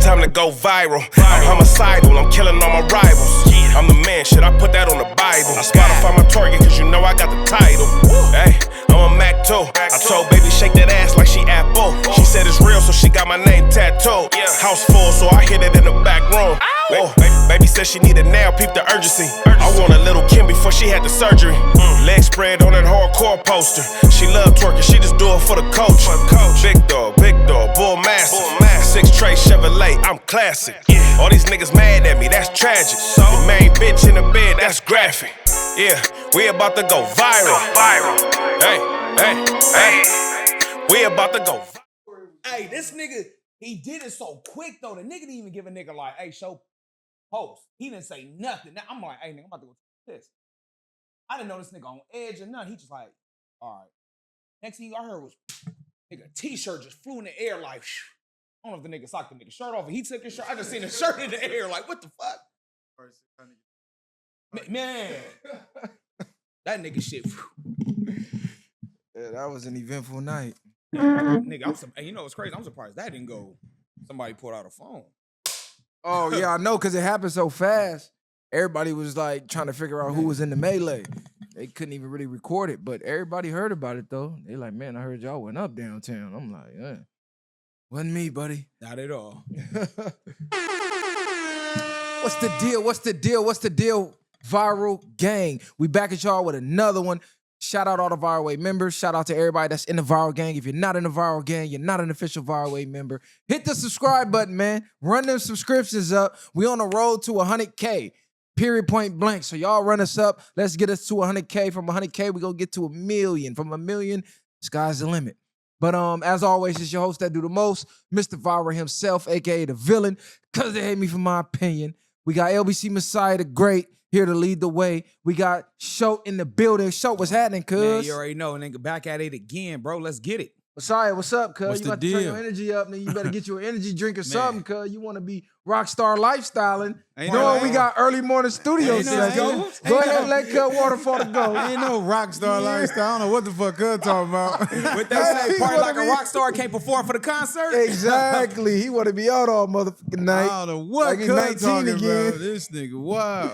time to go viral. I'm homicidal, I'm killing all my rivals. I'm the man, shit, I put that on the Bible. Spotify my target, cause you know I got the title. Hey, I'm a Mac too. I told baby shake that ass like she Apple. She said it's real, so she got my name tattooed. House full, so I hit it in the back room. Baby said she needed nail, peep the urgency. I want a little Kim before she had the surgery. Leg spread on that hardcore poster. She love twerking, she just do it for the coach. Big dog, bull massive. 6 tray Chevrolet, I'm classic. All these niggas mad at me, that's tragic. The main bitch in the bed, that's graphic. Yeah, we about to go viral. Hey, we about to go viral. Hey, this nigga, he did it so quick though. The nigga didn't even give a nigga like, hey, show post. He didn't say nothing. Now I'm like, hey, nigga, I'm about to go take this. I didn't know this nigga on edge or nothing. He just like, all right. Next thing I heard was, nigga, t-shirt just flew in the air like, I don't know if the nigga socked the nigga shirt off. He took his shirt. I just seen his shirt in the air like, what the fuck? Man, that nigga shit. Yeah, that was an eventful night. Nigga, you know what's crazy? I'm surprised that didn't go. Somebody pulled out a phone. Oh, yeah, I know, because it happened so fast. Everybody was like trying to figure out who was in the melee. They couldn't even really record it, but everybody heard about it though. They like, man, I heard y'all went up downtown. I'm like, yeah. Wasn't me, buddy. Not at all. What's the deal? What's the deal? What's the deal? Viral gang. We back at y'all with another one. Shout out all the VwP members. Shout out to everybody that's in the Viral gang. If you're not in the Viral gang, you're not an official VwP member. Hit the subscribe button, man. Run them subscriptions up. We on the road to 100K. Period, point blank. So y'all run us up. Let's get us to 100K. From 100K, we gonna get to 1 million. From 1 million, sky's the limit. But as always, it's your host that do the most, Mr. Viral himself, aka the villain, because they hate me for my opinion. We got LBC Messiah the Great here to lead the way. We got Show in the building. Show, what's happening, cuz? Man, you already know, nigga. Back at it again, bro. Let's get it. Messiah, what's up, cuz? What's You the about to turn deal? your energy up, then you better get you an energy drink or something, cuz you want to be rock star lifestyling. Ain't Knowing no- we got early morning studio Ain't no- session. Go ahead and let Cut Waterfall to go. Ain't no rock star lifestyle. I don't know what the fuck Cud talking about. What they say, party like a rock star can't perform for the concert. Exactly. He want to be out all motherfucking night. I don't know what Like he's Cud 19 talking again. about. This nigga, wow.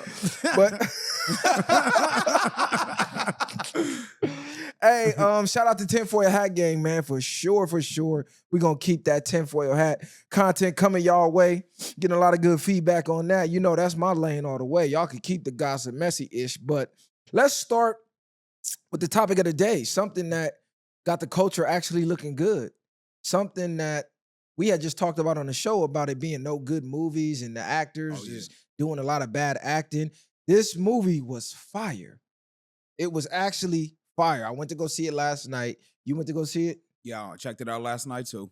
But hey, shout out to Tinfoil Hat Gang, man, for sure. We're gonna keep that tinfoil hat content coming y'all way. Getting a lot of good feedback on that. You know, that's my lane all the way. Y'all can keep the gossip messy-ish, but let's start with the topic of the day. Something that got the culture actually looking good. Something that we had just talked about on the show about it being no good movies and the actors just doing a lot of bad acting. This movie was fire. It was actually fire. I went to go see it last night. You went to go see it? Yeah, I checked it out last night too.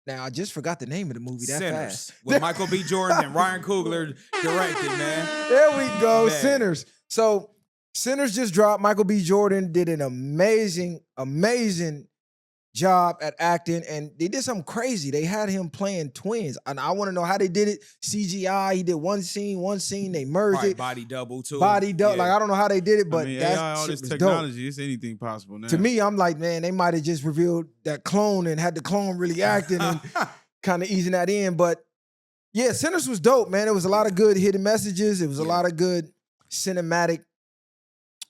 Now, I just forgot the name of the movie that Sinners. fast. With Michael B. Jordan and Ryan Coogler directed, man. There we go, Man. Sinners. So, Sinners just dropped. Michael B. Jordan did an amazing job at acting, and they did something crazy. They had him playing twins, and I want to know how they did it. CGI, he did one scene, they merged Probably it. body double too. Body double. Yeah. Like, I don't know how they did it, but I mean, that AI, all shit this was dope. technology, it's anything possible now. To me, I'm like, man, they might have just revealed that clone and had the clone really acting and kind of easing that in. But yeah, Sinners was dope, man. It was a lot of good hidden messages. It was a lot of good cinematic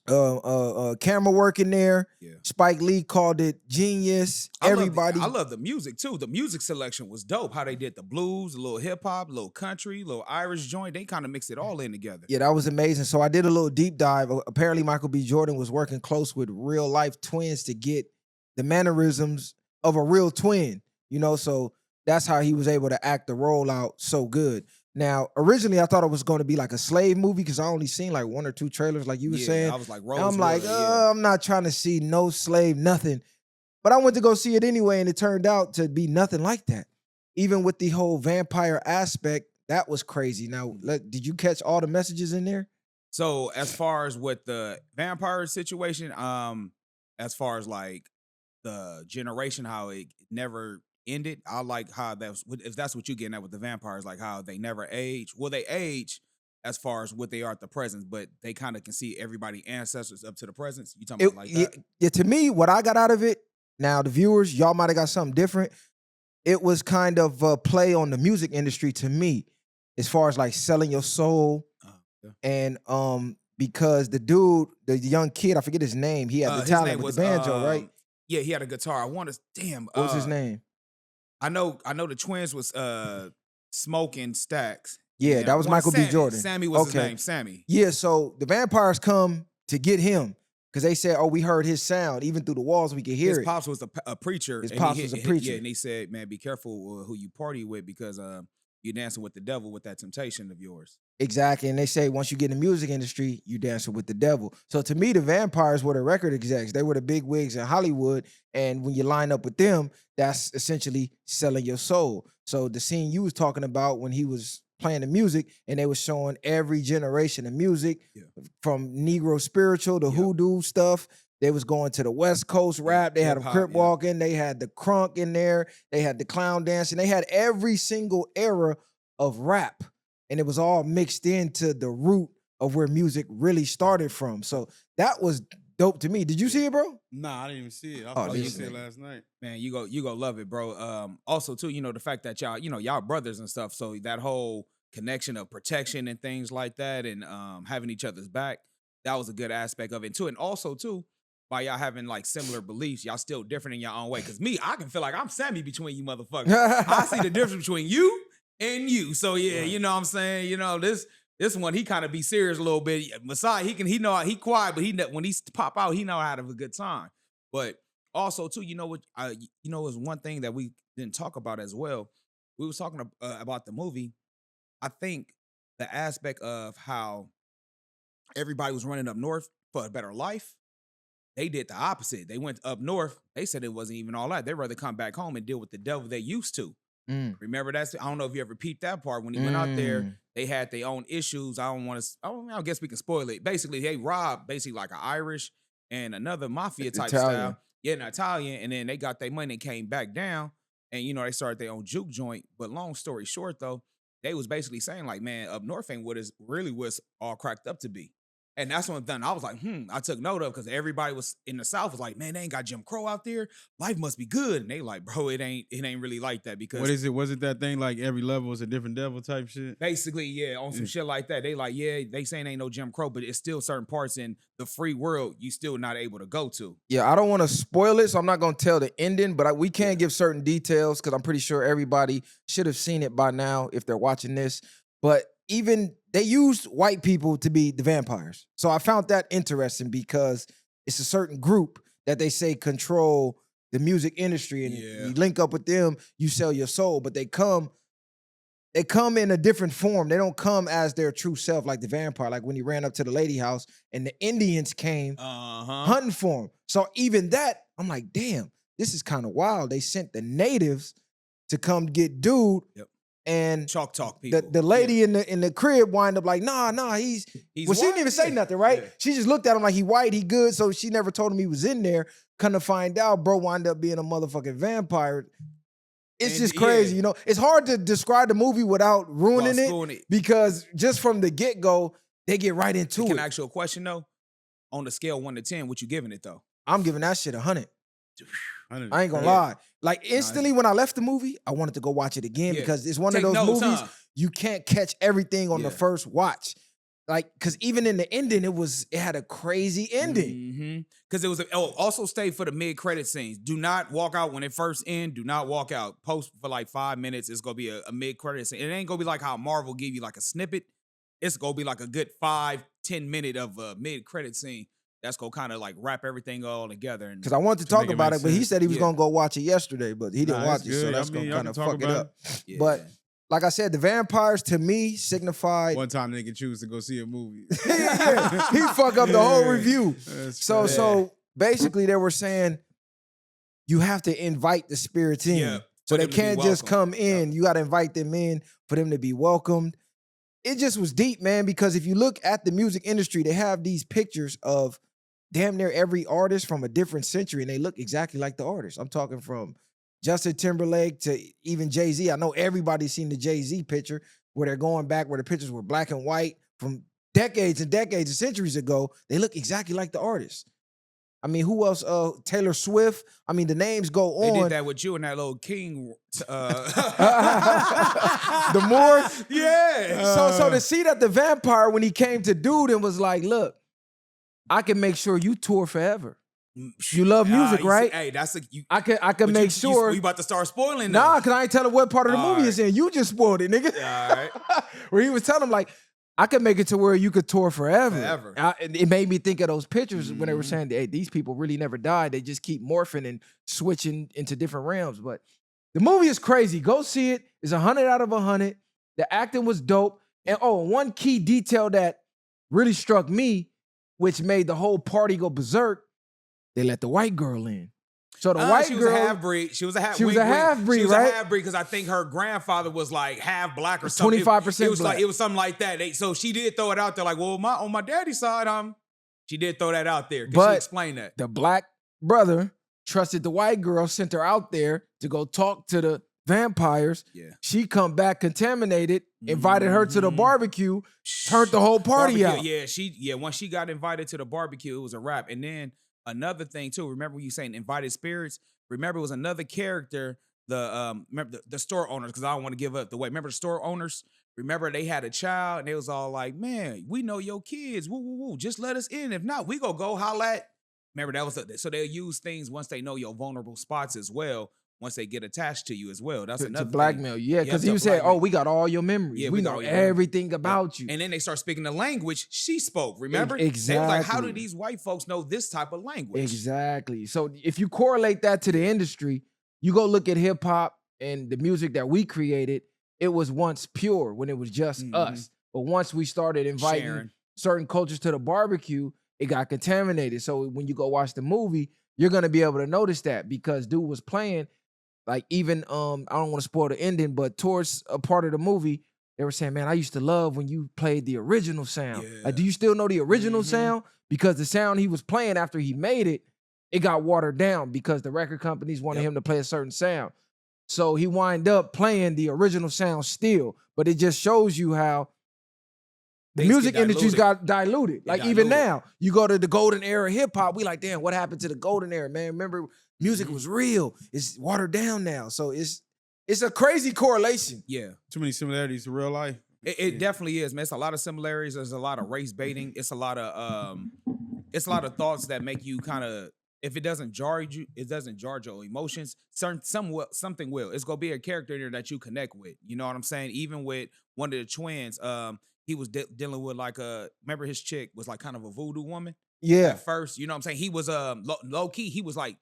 camera work in there. Yeah. Spike Lee called it genius. I Everybody. love the music too. The music selection was dope. How they did the blues, a little hip hop, a little country, a little Irish joint. They kind of mixed it all in together. Yeah, that was amazing. So I did a little deep dive. Apparently, Michael B. Jordan was working close with real life twins to get the mannerisms of a real twin, you know, so that's how he was able to act the role out so good. Now, originally, I thought it was going to be like a slave movie because I only seen like 1 or 2 trailers, like you were saying. I was like, And I'm like, I'm not trying to see no slave, nothing. But I went to go see it anyway, and it turned out to be nothing like that. Even with the whole vampire aspect, that was crazy. Now, did you catch all the messages in there? So as far as with the vampire situation, as far as like the generation, how it never ended, I like how that's, if that's what you're getting at with the vampires, like how they never age. Well, they age as far as what they are at the present, but they kind of can see everybody ancestors up to the present. You talking about like that? Yeah, to me, what I got out of it, now the viewers, y'all might have got something different. it was kind of a play on the music industry to me, as far as like selling your soul. Yeah. And because the dude, the young kid, I forget his name, he had the His talent name with was the banjo, right? Yeah, he had a guitar. I want to What was his name? I know the twins was Smoking Stacks. Yeah, And that I was wanna- Michael B. Sammy. Jordan. Sammy was his Okay. name. Sammy. Yeah, so the vampires come to get him because they said, "Oh, we heard his sound. Even through the walls, we could hear His it." pops was a preacher. His and pops he was a hit- preacher. Yeah, and he said, "Man, be careful who you party with because you're dancing with the devil with that temptation of yours." Exactly, and they say once you get in the music industry, you dancing with the devil. So to me, the vampires were the record execs. They were the big wigs in Hollywood, and when you line up with them, that's essentially selling your soul. So the scene you was talking about when he was playing the music, and they were showing every generation of music, Yeah. from Negro spiritual to Yeah. hoodoo stuff. They was going to the West Coast rap. They had a hip-hop, crip yeah. walking. They had the crunk in there. They had the clown dancing. They had every single era of rap. And it was all mixed into the root of where music really started from. So that was dope to me. Did you see it, bro? Nah, I didn't even see it. I Oh, thought you this see it nigga. last night. Man, you go love it, bro. Also too, the fact that y'all brothers and stuff. So that whole connection of protection and things like that, and having each other's back, that was a good aspect of it too. And also too, by y'all having like similar beliefs, y'all still different in your own way. Cause me, I can feel like I'm Sammy between you motherfuckers. I see the difference between you and you. So yeah, you know what I'm saying? This one, he kind of be serious a little bit. Masai, he know he quiet, but when he pop out, he know how to have a good time. But also too, is one thing that we didn't talk about as well. We was talking about the movie. I think the aspect of how everybody was running up north for a better life, they did the opposite. They went up north. They said it wasn't even all that. They'd rather come back home and deal with the devil they used to. Remember that? I don't know if you ever peeped that part. When he went out there, they had their own issues. I guess we can spoil it. Basically, they robbed like an Irish and another mafia type Italian. style. Yeah, an Italian. And then they got their money and came back down. And, they started their own juke joint. But long story short, though, they was basically saying like, man, up north ain't what is really what's all cracked up to be. And that's one thing I was like, I took note of because everybody was in the South was like, man, they ain't got Jim Crow out there. Life must be good. And they like, bro, it ain't really like that because What is it? Was it that thing like every level is a different devil type shit? basically, yeah, on some shit like that. They like, yeah, they saying ain't no Jim Crow, but it's still certain parts in the free world you still not able to go to. Yeah, I don't want to spoil it, so I'm not going to tell the ending, but we can give certain details because I'm pretty sure everybody should have seen it by now if they're watching this. But even they used white people to be the vampires. So I found that interesting because it's a certain group that they say control the music industry, and you link up with them, you sell your soul, but they come in a different form. They don't come as their true self like the vampire, like when he ran up to the lady house and the Indians came hunting for him. So even that, I'm like, damn, this is kind of wild. They sent the natives to come get dude. Yep. And Chalk talk people. the lady in the crib wind up like, nah, he's well, she didn't even say nothing, right? Yeah. She just looked at him like he white, he good. So she never told him he was in there. Come to find out, bro wind up being a motherfucking vampire. It's just crazy, It's hard to describe the movie without ruining it because just from the get-go, they get right into it. Can I ask you a question though? On the scale 1 to 10, what you giving it though? I'm giving that shit 100. I ain't gonna lie. Like instantly when I left the movie, I wanted to go watch it again because it's one of those movies you can't catch everything on the first watch. Like, cause even in the ending, it had a crazy ending. Cause it was also stay for the mid-credit scenes. Do not walk out when it first end. Do not walk out. Post for like 5 minutes. It's gonna be a mid-credit scene. It ain't gonna be like how Marvel give you like a snippet. It's gonna be like a good 5-10 minute of a mid-credit scene. That's gonna kind of like wrap everything all together. Because I wanted to talk about it, but he said he was gonna go watch it yesterday, but he didn't watch it, so that's gonna kind of fuck it up. Yeah. But like I said, the vampires to me signified. One time they could choose to go see a movie. He fuck up the whole review. So basically they were saying you have to invite the spirits in. Yeah, so they can't just come in. You got to invite them in for them to be welcomed. It just was deep, man, because if you look at the music industry, they have these pictures of damn near every artist from a different century, and they look exactly like the artist. I'm talking from Justin Timberlake to even Jay-Z. I know everybody's seen the Jay-Z picture where they're going back where the pictures were black and white from decades and decades and centuries ago. They look exactly like the artist. I mean, who else? Taylor Swift. I mean, the names go on. They did that with you and that little king. The more, yeah. So to see that the vampire, when he came to dude and was like, look, I can make sure you tour forever. You love music, right? Hey, that's a. I can make sure. You about to start spoiling? Nah, because I ain't telling what part of the movie it's in. You just spoiled it, nigga. All right. Where he was telling him, like, I can make it to where you could tour forever. It made me think of those pictures when they were saying, hey, these people really never died. They just keep morphing and switching into different realms. But the movie is crazy. Go see it. It's 100 out of 100. The acting was dope. And one key detail that really struck me, which made the whole party go berserk, they let the white girl in. So the white girl, was a half-breed. She was a half-breed, right? She was a half-breed because I think her grandfather was like half black or something. 25% It was black. It was something like that. So she did throw it out there like, well, on my daddy's side, she did throw that out there. Can she explain that? The black brother trusted the white girl, sent her out there to go talk to the vampires. Yeah. She come back contaminated, invited her to the barbecue, turned the whole party out. Yeah, once she got invited to the barbecue, it was a wrap. And then another thing too, remember when you saying invited spirits? Remember it was another character, remember the store owners, because I don't want to give up the way. Remember the store owners? Remember they had a child and they was all like, man, we know your kids. Woo, woo, woo. Just let us in. If not, we go holla at. Remember that was so they'll use things once they know your vulnerable spots as well. Once they get attached to you as well. That's another to blackmail you. Yeah, because he was saying, we got all your memories. Yeah, we know everything about you. And then they start speaking the language she spoke, remember? Exactly. They was like, how do these white folks know this type of language? Exactly. So if you correlate that to the industry, you go look at hip hop and the music that we created, it was once pure when it was just us. But once we started inviting certain cultures to the barbecue, it got contaminated. So when you go watch the movie, you're going to be able to notice that because dude was playing. Like even, I don't want to spoil the ending, but towards a part of the movie, they were saying, man, I used to love when you played the original sound. Yeah. Like, do you still know the original sound? Because the sound he was playing after he made it, it got watered down because the record companies wanted him to play a certain sound. So he wind up playing the original sound still, but it just shows you how the music industry's got diluted. Like even now, you go to the golden era of hip hop, we like, damn, what happened to the golden era, man? Remember, music was real. It's watered down now. So it's a crazy correlation. Yeah. Too many similarities to real life. It definitely is, man. It's a lot of similarities. There's a lot of race baiting. It's a lot of thoughts that make you kind of, if it doesn't jar you, it doesn't jar your emotions. Something will. It's gonna be a character in there that you connect with. You know what I'm saying? Even with one of the twins, he was dealing with like remember his chick was like kind of a voodoo woman. Yeah. At first, you know what I'm saying? He was low key. He was like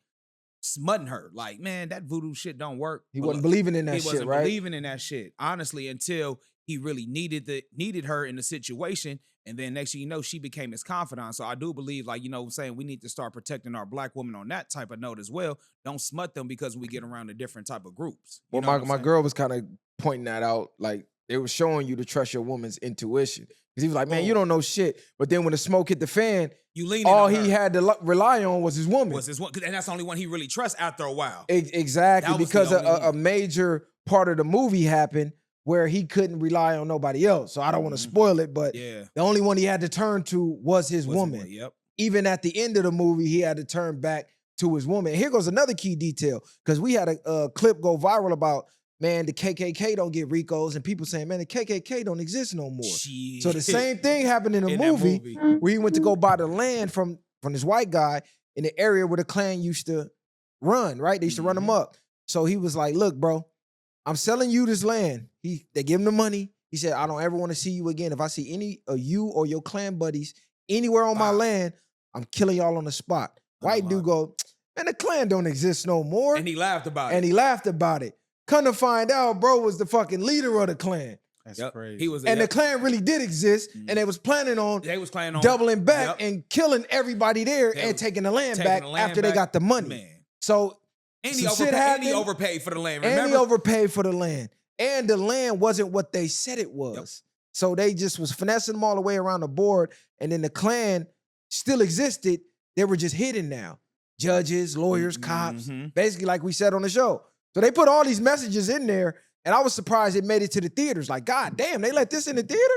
smutting her, like, man, that voodoo shit don't work. He wasn't believing in that shit, right? He wasn't believing in that shit, honestly, until he really needed her in the situation. And then next thing you know, she became his confidant. So I do believe, like, you know what I'm saying, we need to start protecting our black women on that type of note as well. Don't smut them because we get around the different type of groups. Well, my girl was kind of pointing that out. Like, they were showing you to trust your woman's intuition. Because he was like, man, you don't know shit. But then when the smoke hit the fan, all he had to rely on was his woman. And that's the only one he really trusts after a while. Exactly. Because a major part of the movie happened where he couldn't rely on nobody else. So I don't want to spoil it, but the only one he had to turn to was his woman. Yep. Even at the end of the movie, he had to turn back to his woman. And here goes another key detail, because we had a clip go viral about, man, the KKK don't get RICOs, and people saying, man, the KKK don't exist no more. Shit. So the same thing happened in the movie where he went to go buy the land from this white guy in the area where the Klan used to run, right? They used to run them up. So he was like, look, bro, I'm selling you this land. They give him the money. He said, I don't ever want to see you again. If I see any of you or your Klan buddies anywhere on my land, I'm killing y'all on the spot. White dude go, man, the Klan don't exist no more. And he laughed about it. Come to find out, bro was the fucking leader of the Klan. That's crazy. He was, and the Klan really did exist, and they was planning on doubling back and killing everybody there and taking the land back after they got the money. Man. So and he overpaid for the land, remember? And he overpaid for the land. And the land wasn't what they said it was. Yep. So they just was finessing them all the way around the board, and then the Klan still existed. They were just hidden now. Judges, lawyers, cops, basically like we said on the show. So they put all these messages in there, and I was surprised it made it to the theaters. Like, God damn, they let this in the theater?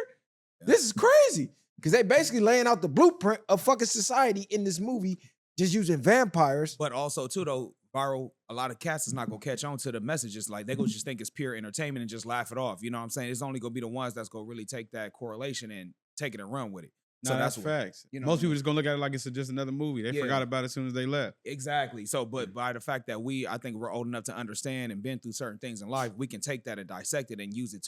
This is crazy. Because they basically laying out the blueprint of fucking society in this movie, just using vampires. But also too though, viral, a lot of cats is not gonna catch on to the messages. Like they gonna just think it's pure entertainment and just laugh it off. You know what I'm saying? It's only gonna be the ones that's gonna really take that correlation and take it and run with it. No, So that's what- facts. you know Most what I people mean? just gonna look at it like it's just another movie. They Yeah. forgot about it as soon as they left. Exactly. So, but by the fact that I think we're old enough to understand and been through certain things in life, we can take that and dissect it and use it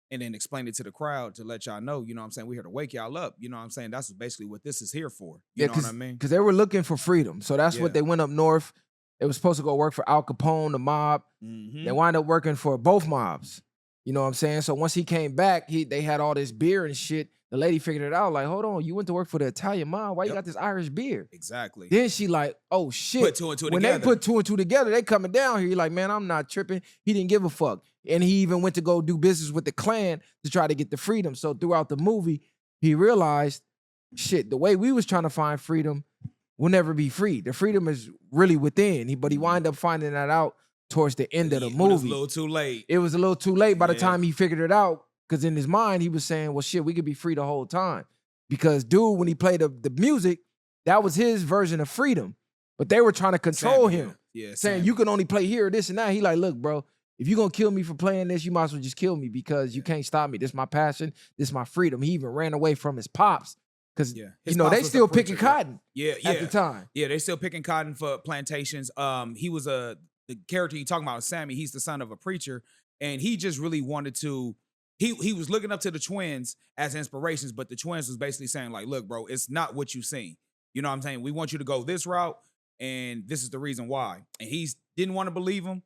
and then explain it to the crowd to let y'all know, you know what I'm saying? We're here to wake y'all up. You know what I'm saying? That's basically what this is here for. You know what I mean? Because they were looking for freedom. So that's what Yeah. they went up north. They was supposed to go work for Al Capone, the mob. Mhm. They wind up working for both mobs. You know what I'm saying? So once he came back, they had all this beer and shit. The lady figured it out. Like, hold on, you went to work for the Italian mob. Why you Yep. got this Irish beer? Exactly. Then she like, oh shit. Put two and two when together. they put two and two together, they coming down here. You're like, man, I'm not tripping. He didn't give a fuck. And he even went to go do business with the Klan to try to get the freedom. So throughout the movie, he realized, shit, the way we was trying to find freedom will never be free. The freedom is really within. But he wind up finding that out towards the end of the When it's movie. a little too late. It was a little too late by the Yeah. time he figured it out. Because in his mind, he was saying, well, shit, we could be free the whole time. Because dude, when he played the music, that was his version of freedom. But they were trying to control Samuel. him, Yeah. saying Samuel. you can only play here, this and that. He like, look, bro, if you're going to kill me for playing this, you might as well just kill me because you can't stop me. This is my passion. This is my freedom. He even ran away from his pops because, Yeah. you know, they still picking cotton Yeah. at the time. Yeah, they still picking cotton for plantations. He was the character you talking about, Sammy. He's the son of a preacher, and he just really wanted to. He was looking up to the twins as inspirations, but the twins was basically saying like, "Look, bro, it's not what you seen. You know what I'm saying? We want you to go this route, and this is the reason why." And he didn't want to believe him.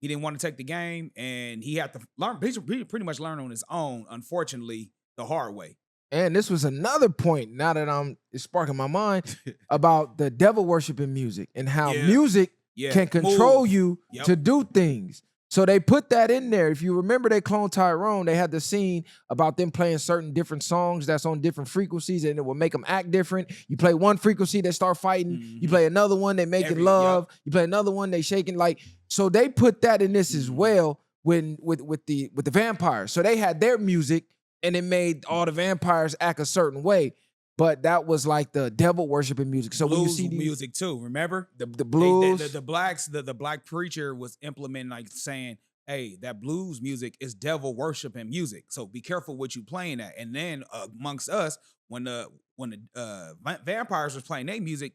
He didn't want to take the game, and he had to learn. He pretty much learned on his own. Unfortunately, the hard way. And this was another point, now that it's sparking my mind, about the devil worshiping music and how Yeah. music Yeah, can control move. you Yep. to do things. So they put that in there. If you remember they cloned Tyrone, they had the scene about them playing certain different songs that's on different frequencies and it will make them act different. You play one frequency, they start fighting. You play another one, they making love. You play another one, they shaking. Like, so they put that in this as well with the vampires. So they had their music and it made all the vampires act a certain way. But that was like the devil worshiping music. So when you Blues see these, music too, remember? the blues, The blacks, the black preacher was implementing, like saying, hey, that blues music is devil worshiping music. So be careful what you playing at. And then amongst us, when the vampires was playing their music,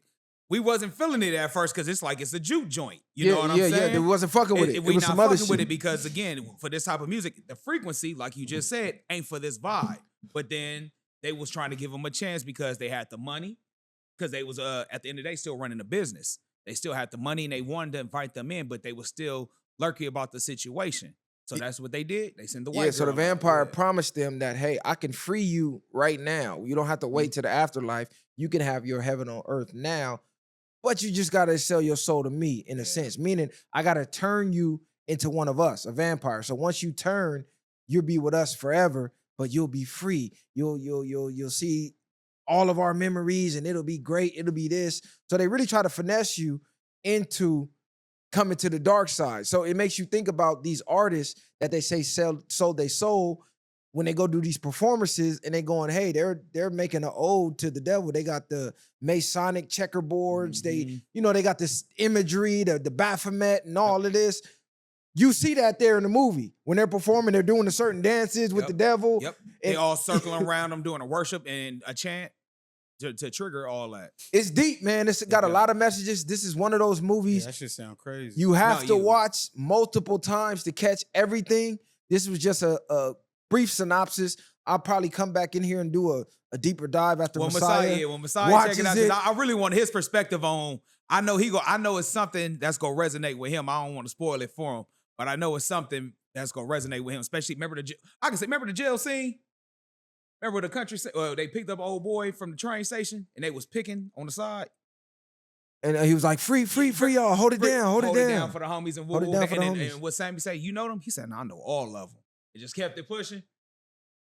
we wasn't feeling it at first because it's like it's a juke joint. You know what I'm saying? Yeah, they wasn't fucking with it. It We was not some other fucking with shit. it because again, for this type of music, the frequency, like you just said, ain't for this vibe. But then they was trying to give them a chance because they had the money. Because they was at the end of the day still running a business. They still had the money and they wanted to invite them in, but they were still lurky about the situation. So that's what they did. They sent the white. Yeah, so the girl out. vampire Yeah. promised them that, hey, I can free you right now. You don't have to wait to the afterlife. You can have your heaven on earth now, but you just got to sell your soul to me in a sense, meaning I got to turn you into one of us, a vampire. So once you turn, you'll be with us forever, but you'll be free. You'll see all of our memories and it'll be great. It'll be this. So they really try to finesse you into coming to the dark side. So it makes you think about these artists that they say sold their soul when they go do these performances and they going, hey, they're making an ode to the devil. They got the Masonic checkerboards. They got this imagery, the Baphomet and all of this. You see that there in the movie. When they're performing, they're doing the certain dances with the devil. Yep. They all circling around them doing a worship and a chant to trigger all that. It's deep, man. It's got a lot of messages. This is one of those movies That shit sound crazy. you have to watch multiple times to catch everything. This was just a brief synopsis. I'll probably come back in here and do a deeper dive after Messiah. When Messiah watches check it out, it. 'cause I really want his perspective on. I know it's something that's gonna resonate with him. I don't want to spoil it for him, but I know it's something that's gonna resonate with him. Especially remember the jail scene. Remember the country? They picked up an old boy from the train station and they was picking on the side. And he was like, free y'all. Hold it down. Hold it down for the homies and Hold it down for the homies. And what Sammy say? You know them? He said, "No, I know all of them." It just kept it pushing.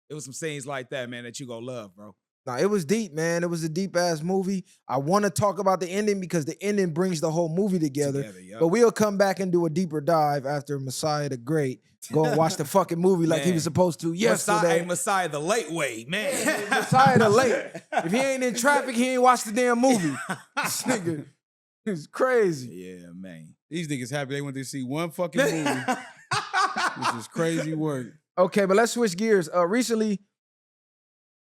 It was some scenes like that, man, that you gonna love, bro. Nah, it was deep, man. It was a deep ass movie. I want to talk about the ending because the ending brings the whole movie together. Yep. But we'll come back and do a deeper dive after Messiah the Great. Go and watch the fucking movie like he was supposed to yesterday. Messiah the late way, man. Messiah the late. If he ain't in traffic, he ain't watched the damn movie. This nigga is crazy. Yeah, man. These niggas happy they went to see one fucking movie, which is crazy work. Okay, but let's switch gears. Recently,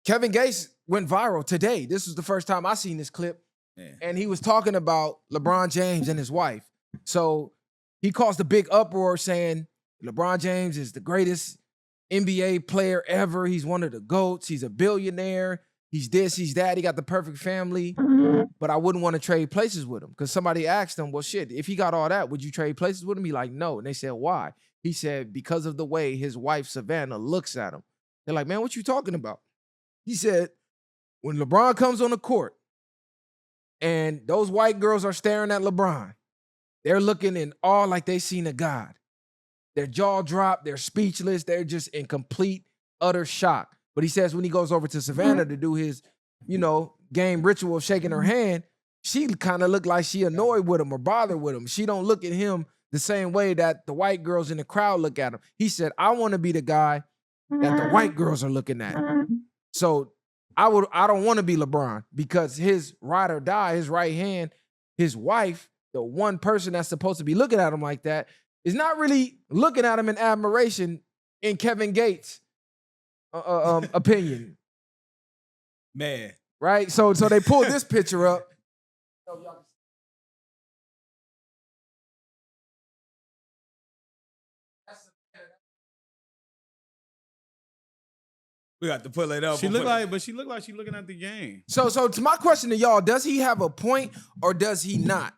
Kevin Gates went viral today. This was the first time I seen this clip. Yeah. And he was talking about LeBron James and his wife. So he caused a big uproar saying LeBron James is the greatest NBA player ever. He's one of the GOATs. He's a billionaire. He's this, he's that. He got the perfect family. But I wouldn't want to trade places with him. Because somebody asked him, well, shit, if he got all that, would you trade places with him? He like, no. And they said, why? He said, because of the way his wife, Savannah, looks at him. They're like, man, what you talking about? He said, when LeBron comes on the court and those white girls are staring at LeBron, they're looking in awe like they seen a god. Their jaw dropped, they're speechless, they're just in complete, utter shock. But he says when he goes over to Savannah to do his, game ritual of shaking her hand, she kind of looked like she annoyed with him or bothered with him. She don't look at him the same way that the white girls in the crowd look at him. He said, I want to be the guy that the white girls are looking at. So I don't want to be LeBron because his ride or die, his right hand, his wife, the one person that's supposed to be looking at him like that, is not really looking at him in admiration in Kevin Gates' opinion. Man. Right? So they pulled this picture up. We got to pull it up. She looked like she's looking at the game. So to my question to y'all, does he have a point or does he not?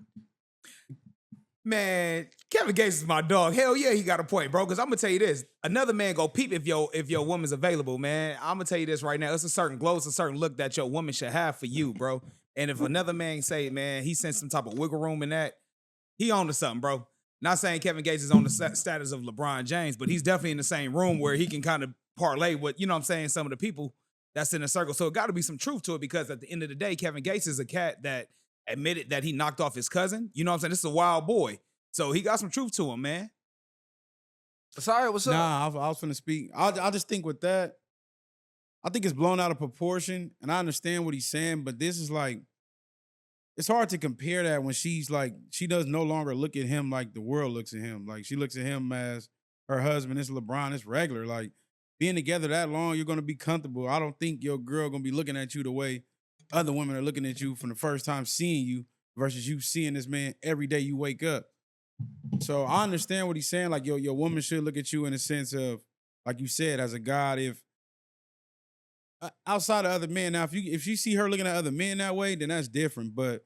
Man, Kevin Gates is my dog. Hell yeah, he got a point, bro. Because I'm gonna tell you this: another man go peep if your woman's available, man. I'm gonna tell you this right now: it's a certain glow, it's a certain look that your woman should have for you, bro. And if another man say, man, he sent some type of wiggle room in that, he on to something, bro. Not saying Kevin Gates is on the status of LeBron James, but he's definitely in the same room where he can kind of parlay with, some of the people that's in the circle. So it got to be some truth to it because at the end of the day, Kevin Gates is a cat that admitted that he knocked off his cousin. You know what I'm saying? This is a wild boy. So he got some truth to him, man. Sorry, what's up? Nah, I was finna speak. I just think with that, I think it's blown out of proportion, and I understand what he's saying, but this is like, it's hard to compare that when she's like, she does no longer look at him like the world looks at him. Like, she looks at him as her husband. It's LeBron. It's regular. Like, being together that long, you're going to be comfortable. I don't think your girl going to be looking at you the way other women are looking at you from the first time seeing you versus you seeing this man every day you wake up. So I understand what he's saying. Like, your woman should look at you in a sense of, like you said, as a god. If outside of other men, now if you see her looking at other men that way, then that's different. But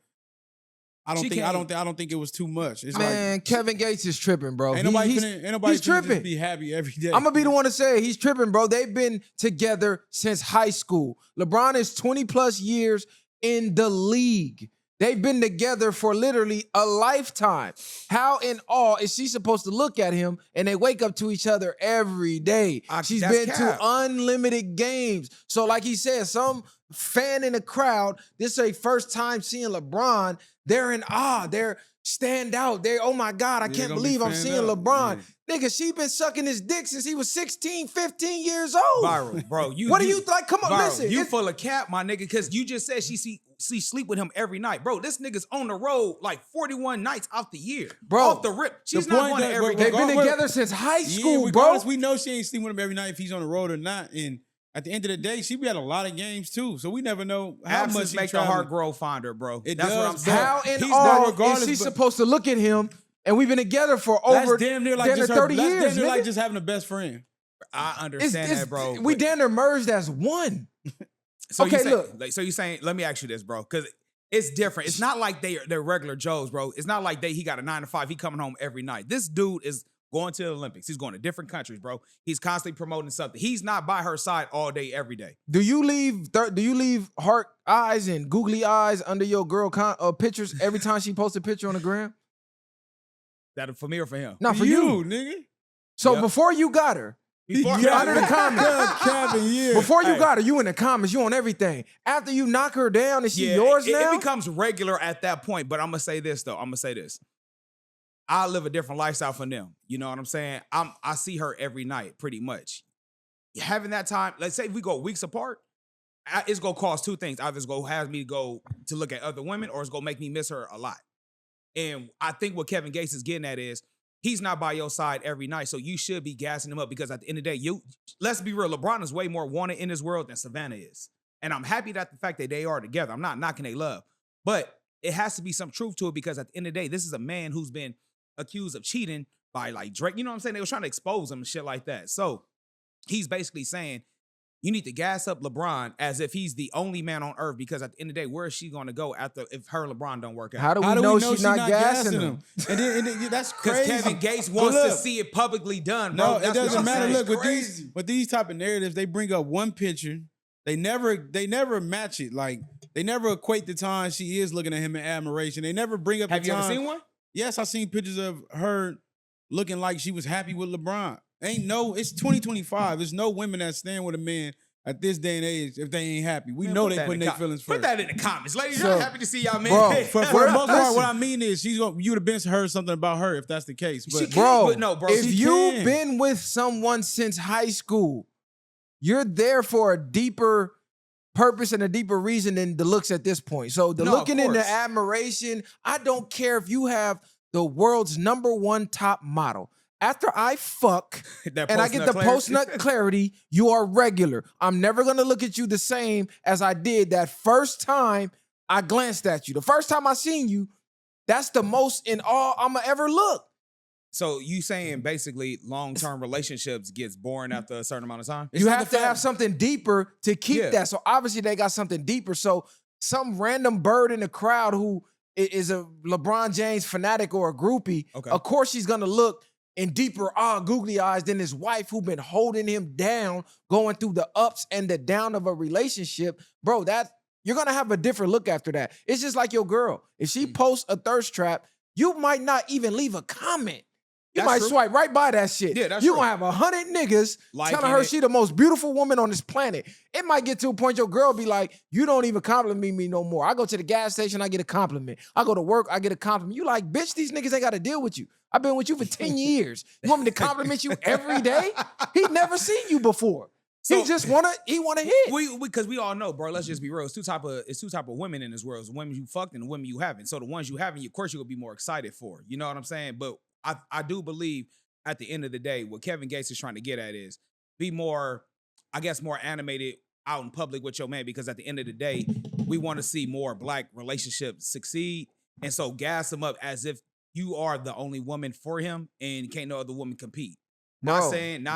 I don't think it was too much. It's man, like, Kevin Gates is tripping, bro. Ain't nobody he's tripping. Just be happy every day. I'm gonna be the one to say it. He's tripping, bro. They've been together since high school. LeBron is 20 plus years in the league. They've been together for literally a lifetime. How in awe is she supposed to look at him and they wake up to each other every day? She's been to unlimited games. So like he said, some fan in the crowd, this is a first time seeing LeBron. They're in awe. They're stand out. They're, oh my God, I can't believe I'm seeing LeBron. Yeah. Nigga, she been sucking his dick since he was 16, 15 years old. Viral, bro. What do you like? Come on, listen. You full of cap, my nigga, because you just said she sleep with him every night. Bro, this nigga's on the road like 41 nights out the year. Bro. Off the rip. She's not going to every day. They've been together since high school, bro. We know she ain't sleeping with him every night if he's on the road or not. And at the end of the day, she be at a lot of games too. So we never know how much make the heart grow fonder, bro. That's what I'm saying. How in awe is she supposed to look at him? And we've been together for over damn near like 30 years. That's damn near like just having a best friend. I understand that, bro. We damn near merged as one. So okay, look. So you saying, let me ask you this, bro, because it's different. It's not like they're regular Joes, bro. It's not like he got a 9 to 5. He coming home every night. This dude is going to the Olympics. He's going to different countries, bro. He's constantly promoting something. He's not by her side all day, every day. Do you leave heart eyes and googly eyes under your girl pictures every time she posts a picture on the gram? That for me or for him? No, for you, nigga. So before you got her, Before, You under the comments. Kevin, yeah. Before you Hey. got her, you in the comments, you on everything. After you knock her down, is she yeah, yours it, now? It becomes regular at that point. But I'm gonna say this though. I'm gonna say this. I live a different lifestyle from them. You know what I'm saying? I see her every night, pretty much. Having that time, let's say if we go weeks apart, it's gonna cause two things. Either it's gonna have me go to look at other women, or it's gonna make me miss her a lot. And I think what Kevin Gates is getting at is he's not by your side every night, so you should be gassing him up because at the end of the day, let's be real, LeBron is way more wanted in this world than Savannah is. And I'm happy that the fact that they are together. I'm not knocking their love, but it has to be some truth to it because at the end of the day, this is a man who's been accused of cheating by like Drake. You know what I'm saying? They were trying to expose him and shit like that. So he's basically saying you need to gas up LeBron as if he's the only man on earth because at the end of the day, where is she going to go after if her and LeBron don't work out? How do we know she's not gassing him? And then that's Because crazy. Kevin Gates wants to look, see it publicly done, bro. No, it That's what doesn't I'm matter. saying. Look, with these type of narratives, they bring up one picture. They never match it. Like they never equate the time she is looking at him in admiration. They never bring up Have the you time. ever seen one? Yes, I seen pictures of her looking like she was happy with LeBron. It's 2025. There's no women that stand with a man at this day and age if they ain't happy. We Man, know put they that in putting the their com- feelings Put first. that in the comments. Ladies, So, I'm happy to see y'all, man. bro, For the most part, listen. what I mean is you would have been to her something about her if that's the case. She But can't, Bro, but no, bro. if she you've can. been with someone since high school, you're there for a deeper purpose and a deeper reason than the looks at this point. So the No, of looking and the course. admiration, I don't care if you have the world's #1 top model. After I fuck That and I get the post-nut post-nut clarity, you are regular. I'm never gonna look at you the same as I did that first time I glanced at you. The first time I seen you, that's the most in all I'ma ever look. So you saying basically long-term relationships gets boring after a certain amount of time? It's You not have the to have fact- something deeper to keep Yeah. that. So obviously they got something deeper. So some random bird in the crowd who is a LeBron James fanatic or a groupie, Okay. of course she's gonna look in deeper googly eyes than his wife who been holding him down, going through the ups and the down of a relationship. Bro, that you're gonna have a different look after that. It's just like your girl. If she posts a thirst trap, you might not even leave a comment. You That's might true. swipe right by that shit. Yeah, that's you true. gonna have 100 niggas Liking telling her it. she the most beautiful woman on this planet. It might get to a point your girl be like, you don't even compliment me no more. I go to the gas station, I get a compliment. I go to work, I get a compliment. You like, bitch, these niggas ain't got to deal with you. I've been with you for 10 years. You want me to compliment you every day? He never seen you before. So- he just wanna hit. Because we all know, bro. Let's just be real. It's two type of women in this world. It's the women you fucked and the women you haven't. So the ones you haven't, of course, you would be more excited for. You know what I'm saying? But I do believe at the end of the day, what Kevin Gates is trying to get at is be more, I guess, more animated out in public with your man. Because at the end of the day, we want to see more black relationships succeed, and so gas him up as if you are the only woman for him and can't no other woman compete. Not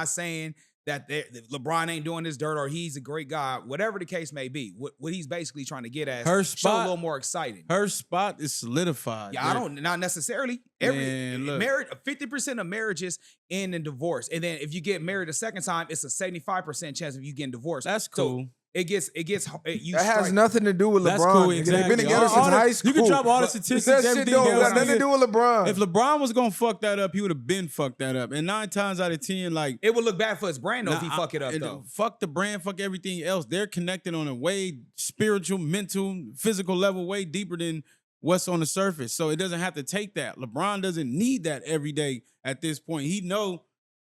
saying that LeBron ain't doing this dirt or he's a great guy, whatever the case may be. What he's basically trying to get at Her is show a spot- little more exciting. her spot is solidified. Yeah, not necessarily. Every Man, look. marriage, 50% of marriages end in divorce, and then if you get married a second time, it's a 75% chance of you getting divorced. That's So cool. it gets. You That has strike- nothing to do with LeBron. That's cool, nigga. They've exactly. been together All since the- high school. You can drop all the But statistics, that shit everything don't else. got nothing to do with LeBron. If LeBron was gonna fuck that up, he would have been fucked that up. And 9 times out of 10, like It would look bad for his brand though if he nah, fuck it up and though. fuck the brand, fuck everything else. They're connected on a way spiritual, mental, physical level, way deeper than what's on the surface. So it doesn't have to take that. LeBron doesn't need that every day at this point. He know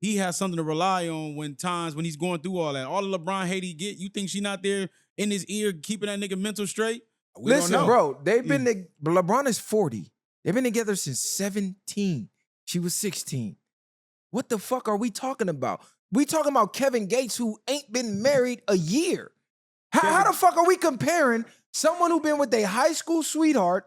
he has something to rely on when he's going through all that. All the LeBron hate he get, you think she not there in his ear keeping that nigga mental straight? We don't Listen, know. bro, they've been LeBron is 40. They've been together since 17. She was 16. What the fuck are we talking about? We talking about Kevin Gates who ain't been married a year. How the fuck are we comparing someone who been with a high school sweetheart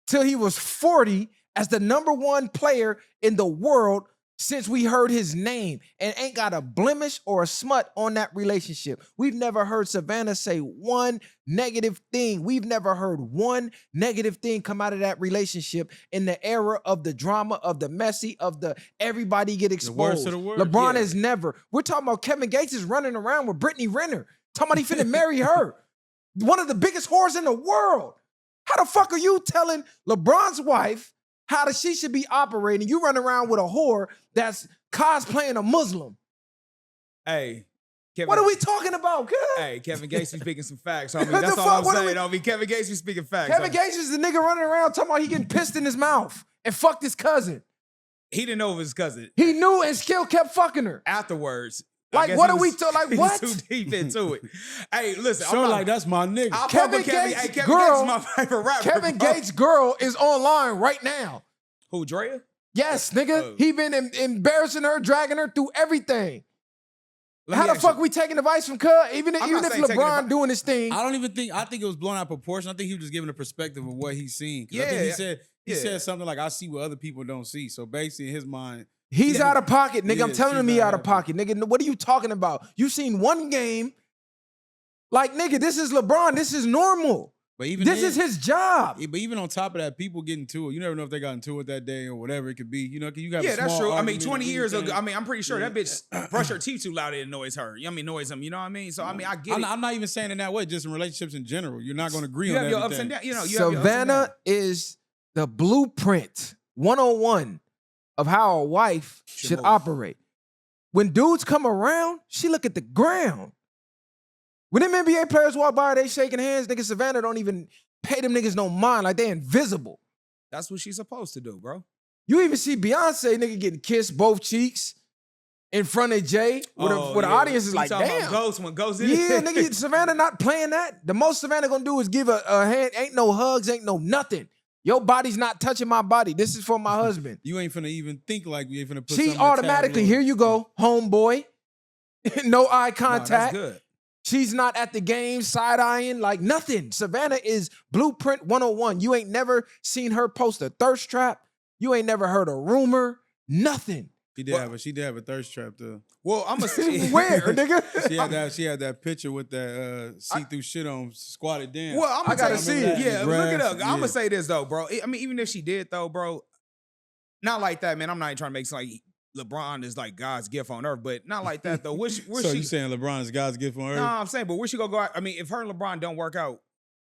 till he was 40 as the #1 player in the world since we heard his name and ain't got a blemish or a smut on that relationship? We've never heard Savannah say one negative thing. We've never heard one negative thing come out of that relationship in the era of the drama, of the messy, of the everybody get exposed. worst of the worst, LeBron yeah. has never. We're talking about Kevin Gates is running around with Brittany Renner. Talking about he finna marry her. One of the biggest whores in the world. How the fuck are you telling LeBron's wife how she should be operating? You run around with a whore that's cosplaying a Muslim. Hey, Kevin, What are we talking about, cuz? Hey, Kevin Gates be speaking some facts. I mean, What that's the all fuck? I'm What are saying. we- I mean, Kevin Gates be speaking facts. Kevin Gates is the nigga running around talking about he getting pissed in his mouth and fucked his cousin. He didn't know it was his cousin. He knew and still kept fucking her. Afterwards. I Like, guess what he are we was- talking? Like, he what? was too deep into it. Hey, listen. So like that's my nigga. I'll Kevin fuck with Kevin. Gates' Hey, Kevin girl- Gates is my favorite rapper. Kevin bro. Gates' girl is online right now. Who, Drea? Yes, nigga. Oh. He been embarrassing her, dragging her through everything. Let How me the ask fuck you- we taking advice from Cuz? Even I'm if not saying taking LeBron advice. doing his thing, I don't even think. I think it was blown out of proportion. I think he was just giving a perspective of what he's seen. 'Cause I think he Yeah. said something like, "I see what other people don't see." So basically, in his mind, he's Yeah. out of pocket, nigga. I'm Yeah, telling she's him he not out of happy. pocket, nigga. What are you talking about? You seen one game. Like, nigga, this is LeBron. This is normal. but even This then- is his job. But even on top of that, people get into it. You never know if they got into it that day or whatever it could be. You know, 'cause you got Yeah, that's true. I mean, 20 years ago, I mean, mean, I'm pretty sure that bitch brush her teeth too loud, it annoys her. I mean, annoys him. You know what I mean? So, I mean, I get it. I'm not even saying in that way. Just in relationships in general, you're not going to agree You on have your everything. ups and downs. You know, you have your ups and Savannah downs. is the blueprint 101 of how a wife should move. operate. When dudes come around, she look at the ground. When them NBA players walk by, they shaking hands. Nigga, Savannah don't even pay them niggas no mind. Like they invisible. That's what she's supposed to do, bro. You even see Beyonce nigga getting kissed both cheeks in front of Jay, where Oh, the yeah. audience is You like, talking about damn. Ghost when Ghost in Yeah, it. nigga, Savannah not playing that. The most Savannah gonna do is give a hand. Ain't no hugs, ain't no nothing. Your body's not touching my body. This is for my husband. You ain't finna even think like you ain't finna put She something automatically, tabloid. here you go, homeboy. No eye No, contact. that's good. She's not at the game side-eyeing, like nothing. Savannah is blueprint 101. You ain't never seen her post a thirst trap. You ain't never heard a rumor. Nothing. She did have a thirst trap though. Well, I'm gonna say Where, nigga? She had that picture with that see-through shit on squatted down. Well, I'm I gonna gotta tell see you, it. Yeah, look it up. Yeah. I'm gonna say this though, bro. I mean, even if she did though, bro, not like that, man. I'm not even trying to make it like LeBron is like God's gift on earth, but not like that though. Where So she? you saying LeBron's God's gift on earth? No, I'm saying, but where she gonna go out? I mean, if her and LeBron don't work out,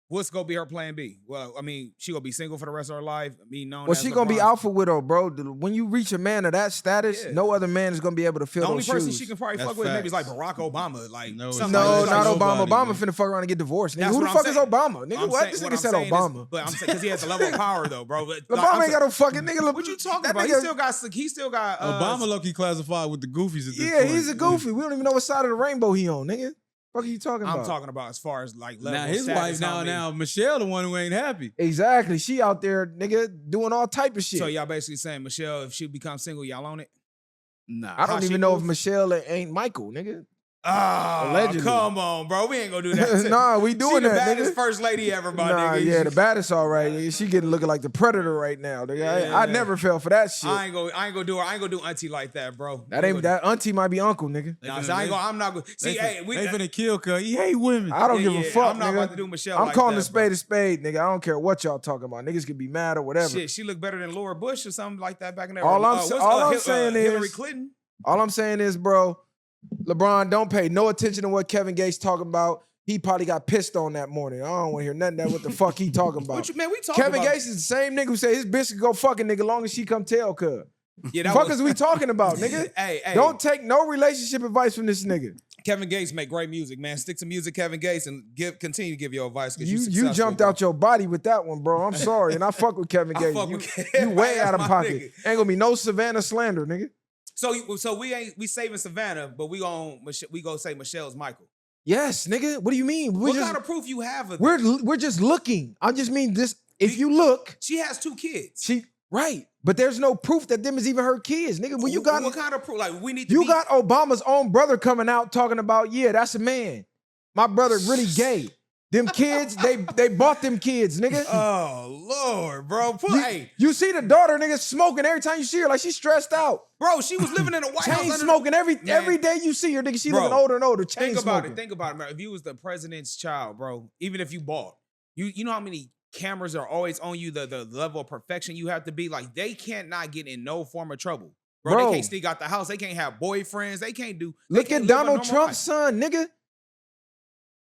what's gonna be her plan B? Well, I mean, she gonna be single for the rest of her life. I mean, known Well, as she gonna be LeBron's- alpha widow, bro. When you reach a man of that status, Yeah. no other man is gonna be able to fill The only those person shoes. she can probably That's fuck with maybe is like facts. Barack Obama. Like, No, it's something No, like that. not Obama. nobody, Obama man. finna fuck around and get divorced. Nigga, That's who the what I'm fuck is saying. Obama? Nigga, I'm what? saying- This what nigga I'm said saying is- Obama. but I'm saying because he has the level of power though, bro. But LeBron I'm ain't got no fucking nigga. What you talking that about? nigga- He still got. Obama low-key classified with the goofies at this Yeah, point. he's a goofy. We don't even know what side of the rainbow he on, nigga. Fuck are you talking about? I'm talking about as far as like level. Now of his status wife on me. now Michelle the one who ain't happy. Exactly. She out there, nigga, doing all type of shit. So y'all basically saying Michelle, if she becomes single, y'all on it? Nah. I don't how she even know if move? Michelle ain't Michael, nigga. Oh, Allegedly. come on, bro. We ain't gonna do that. Nah, we she doing the that, baddest nigga. first lady ever, my Nah, nigga. yeah, the baddest all right. Nigga. She getting looking like the predator right now, nigga. I Yeah. never fell for that shit. I ain't gonna do her. I ain't gonna do auntie like that, bro. That ain't that auntie might be uncle, nigga. Nah, so I ain't gonna. I'm not gonna. See, hey, they finna kill cuz he hate women. I don't Yeah, give a yeah, fuck, I'm not nigga. about to do Michelle I'm like calling that, a spade, nigga. I don't care what y'all talking about. Niggas can be mad or whatever. Shit, she looked better than Laura Bush or something like that back in there. All I'm saying Hillary is- Clinton. All I'm saying is, bro, LeBron, don't pay no attention to what Kevin Gates talking about. He probably got pissed on that morning. I don't want to hear nothing that what the fuck he talking about. What you, man, we talking Kevin about. Gates is the same nigga who say his bitch can go fuck a nigga long as she come tell, cuz. Yeah, that Fuck was- is we talking about, nigga? Hey, Don't take no relationship advice from this nigga. Kevin Gates make great music, man. Stick to music, Kevin Gates, and continue to give your advice because You jumped out your body with that one, bro. I'm sorry. And I fuck with Kevin I Gates. fuck You, with you Kevin. way That's out of my pocket. nigga. Ain't gonna be no Savannah slander, nigga. So we saving Savannah, but we go say Michelle's Michael. Yes, nigga. What do you mean? What kind of proof you have of that? We're just looking. I just mean this. If you look, She has 2 kids. she right, but there's no proof that them is even her kids, nigga. Well, you got what kind of proof? Like we need to. you be, got Obama's own brother coming out talking about, yeah, that's a man. My brother really gay. Them kids, they bought them kids, nigga. Oh Lord, bro. You see the daughter, nigga, smoking every time you see her, like she's stressed out. Bro, she was living in a White House. Chain under- smoking every Man. day you see her, nigga. She Bro, looking older and older. Chain Think about smoking. it. Think about it, man. If you was the president's child, bro, even if you bought, you know how many cameras are always on you, the level of perfection you have to be. Like they can't not get in no form of trouble. Bro, Bro. they can't sneak out the house. They can't have boyfriends. They can't do. they Look can't at live a Donald normal Trump's life. son, nigga.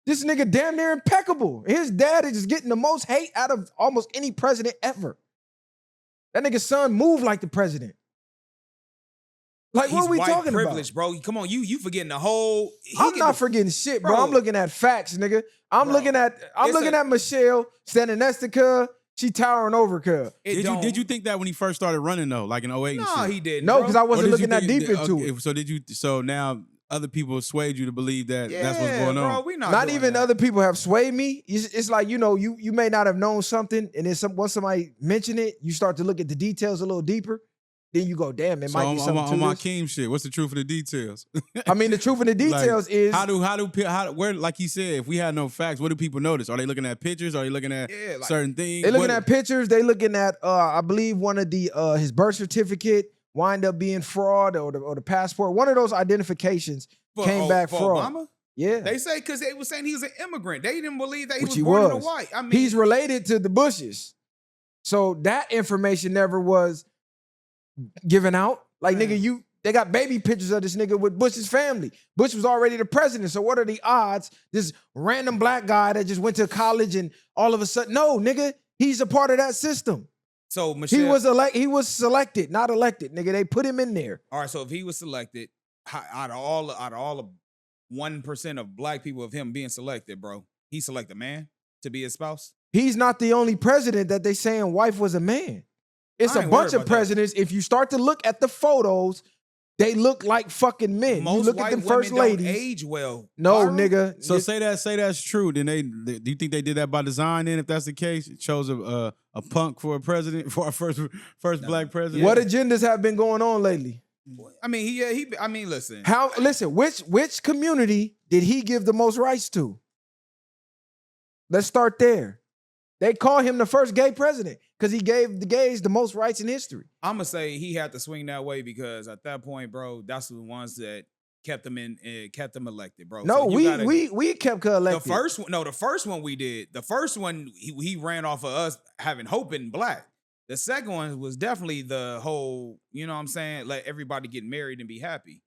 This nigga damn near impeccable. His dad is just getting the most hate out of almost any president ever. That nigga's son moved like the president. Like, what He's are we white talking privileged, about? bro. Come on, you forgetting the whole. I'm not forgetting shit, bro. I'm looking at facts, nigga. I'm Bro, looking at Michelle standing next to Cuz. She towering over Cuz. Did you think that when he first started running though, like in 08? No, he didn't. No, bro. because I Or wasn't did looking you that think deep into it. So now other people swayed you to believe that that's what's going bro, on. we Not doing even that. other people have swayed me. It's like, you know, you may not have known something, and then once somebody mention it, you start to look at the details a little deeper. Then you go, damn, it So might be something on to my this. Keem shit. What's the truth of the details? I mean, the truth of the details is where, like he said, if we had no facts, what do people notice? Are they looking at pictures? Are they looking at certain things? they looking at pictures. They looking at I believe one of the his birth certificate wind up being fraud or the passport. One of those identifications came back for fraud. Obama? Yeah, They say because they were saying he was an immigrant. They didn't believe that he which was he born in was. Hawaii. I mean, He's related to the Bushes, so that information never was given out. Like, nigga, they got baby pictures of this nigga with Bush's family. Bush was already the president, so what are the odds? This random black guy that just went to college and all of a sudden, no, nigga, he's a part of that system. so Michelle, He was selected, not elected, nigga. They put him in there. all right. So if he was selected, out of all of 1% of black people of him being selected, bro, he select a man to be his spouse. He's not the only president that they saying wife was a man. It's I a ain't bunch worried of about that. presidents. If you start to look at the photos, they look like fucking men. Most you look white at the first women don't ladies. age well. No, Viral? nigga. So say that's true. Then do you think they did that by design? Then, if that's the case, it chose a punk for a president, for our first black president. What agendas have been going on lately? I mean, he. I mean, listen. Listen, which community did he give the most rights to? Let's start there. They call him the first gay president because he gave the gays the most rights in history. I'm gonna say he had to swing that way because at that point, bro, that's the ones that kept him kept him elected, bro. No, So we kept her elected. the first one we did. The first one he ran off of us having hope in black. The second one was definitely the whole, you know what I'm saying, let everybody get married and be happy.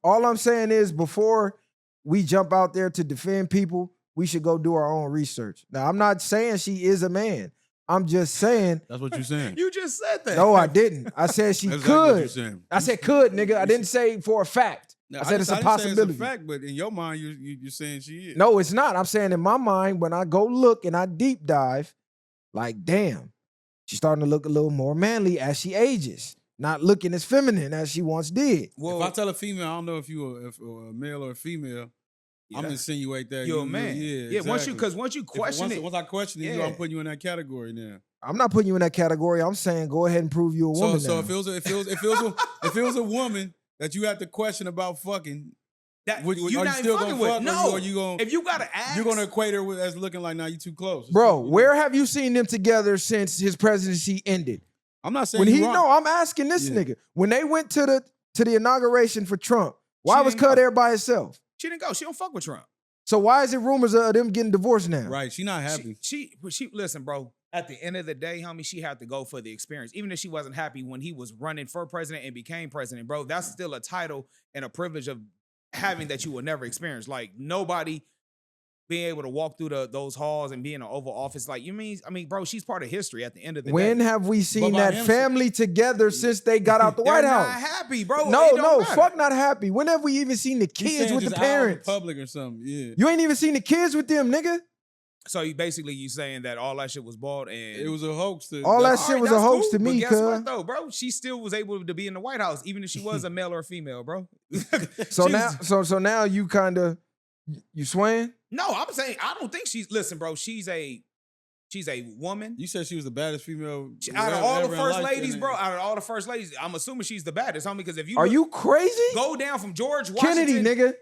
All I'm saying is before we jump out there to defend people, we should go do our own research. Now, I'm not saying she is a man. I'm just saying. That's what you're saying. You just said that. No, I didn't. I said she That's exactly what you're could. saying. I said could, nigga. I didn't say for a fact. I said it's a possibility. It's a fact, but in your mind, you're saying she is. No, it's not. I'm saying in my mind, when I go look and I deep dive, like, damn, she's starting to look a little more manly as she ages, not looking as feminine as she once did. Well, If I tell a female, I don't know if you're a male or a female, I'm insinuate that you're a man. Yeah, exactly. Once you question it, once I question you, Yeah. I'm putting you in that category now. I'm not putting you in that category. I'm saying go ahead and prove you a woman. So now. if it was a woman that you had to question about fucking, that are you're you not still fucking gonna with. fuck? No, Or you gonna if you gotta ask, you're gonna equate her with as looking like now you too close, Bro, where have you seen them together since his presidency ended? I'm not saying I'm asking this nigga. When they went to the inauguration for Trump, why She was didn't Cud go. there by herself? she didn't go. She don't fuck with Trump. So why is it rumors of them getting divorced now? Right, she not happy. She listen, bro. At the end of the day, homie, she had to go for the experience. Even if she wasn't happy when he was running for president and became president, bro, that's still a title and a privilege of having that you will never experience. Like nobody being able to walk through those halls and be in an Oval Office. Like I mean, bro, she's part of history at the end of the day. When have we seen by that him- family together since they got out the White They're House? not happy, bro. No, It don't matter. fuck not happy. When have we even seen the He's kids saying with the just out in parents? public or something. Yeah, You ain't even seen the kids with them, nigga. So you saying that all that shit was bought and it was a hoax. All that All shit right, was a that's hoax cool, to me, but guess what cuz. though, bro? She still was able to be in the White House, even if she was a male or a female, bro. So She now, was- so now you kind of you swaying? no, I'm saying I don't think she's. Listen, bro, she's a woman. You said she was the baddest female Out of all ever the in first life, ladies, and bro, out of all the first ladies, I'm assuming she's the baddest, homie. Because if you Are look- you crazy? go down from George Washington, Kennedy, nigga.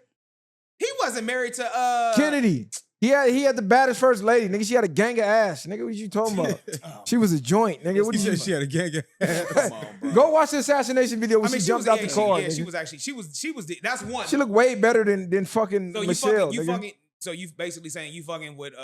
he wasn't married to Kennedy. He had the baddest first lady, nigga. She had a gang of ass, nigga. What you talking about? She was a joint, nigga. What He you? said she had a gang of Come on, bro. Go watch the assassination video I when mean, she jumped out the car. Yeah, nigga. she was actually she was that's one. She looked way better than fucking so Michelle. you nigga. fucking. So you basically saying you fucking with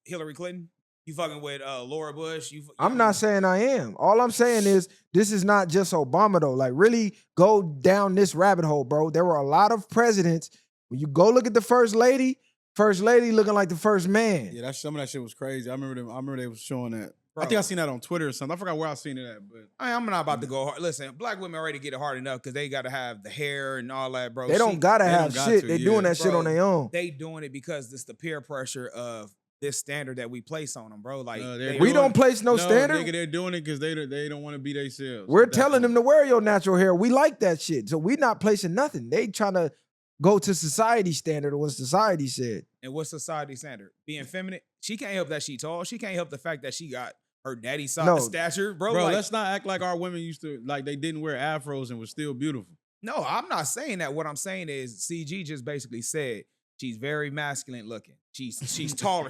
Hillary Clinton? You fucking with Laura Bush? I'm not saying I am. All I'm saying is this is not just Obama though. Like really go down this rabbit hole, bro. There were a lot of presidents. When you go look at the first lady looking like the first man. Yeah, some of that shit was crazy. I remember they was showing that I think I seen that on Twitter or something. I forgot where I seen it at, but I'm not about to go hard. Listen, black women already get it hard enough because they got to have the hair and all that, bro. They don't gotta have shit. They doing that shit bro, on their own. They doing it because it's the peer pressure of this standard that we place on them, bro. Like we don't place no standard. Nigga, they're doing it because they don't want to be themselves. We're telling them to wear your natural hair. We like that shit. So we not placing nothing. They trying to go to society standard or what society said. And what's society standard? Being feminine. She can't help that she tall. She can't help the fact that she got her daddy stature, bro. Bro, like, let's not act like our women used to, like they didn't wear afros and was still beautiful. No, I'm not saying that. What I'm saying is CG just basically said she's very masculine looking. She's taller.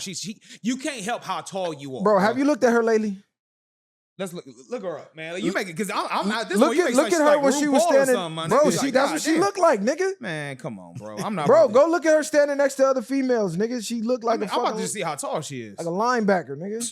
You can't help how tall you are. Bro, have you looked at her lately? Let's look her up, man. Like, you make it because I'm not. This look at her like when she was standing, bro. That's what she looked like, nigga. Man, come on, bro. I'm not. Bro, go look at her standing next to other females, nigga. She looked like I'm about to just see how tall she is. Like a linebacker, nigga.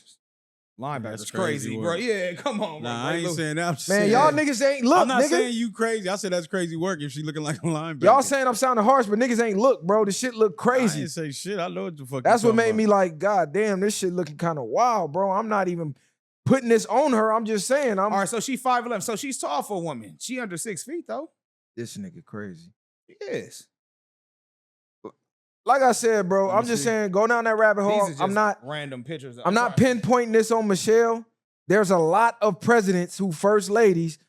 Linebacker's crazy, bro. Yeah, come on, bro. Nah, I ain't saying that. Man, y'all niggas ain't look, I'm not nigga. saying you crazy. I said that's crazy work if she looking like a linebacker. Y'all saying I'm sounding harsh, but niggas ain't look, bro. The shit look crazy. I didn't say shit. I know what the fuck. That's what made me like, God damn, this shit looking kind of wild, bro. I'm not even putting this on her. I'm just saying. All right, so she 5'11", so she's tall for a woman. She under 6 feet though. This nigga crazy. Yes. Like I said, bro, I'm just saying, go down that rabbit hole. I'm not random pictures. I'm not pinpointing this on Michelle. There's a lot of presidents who first ladies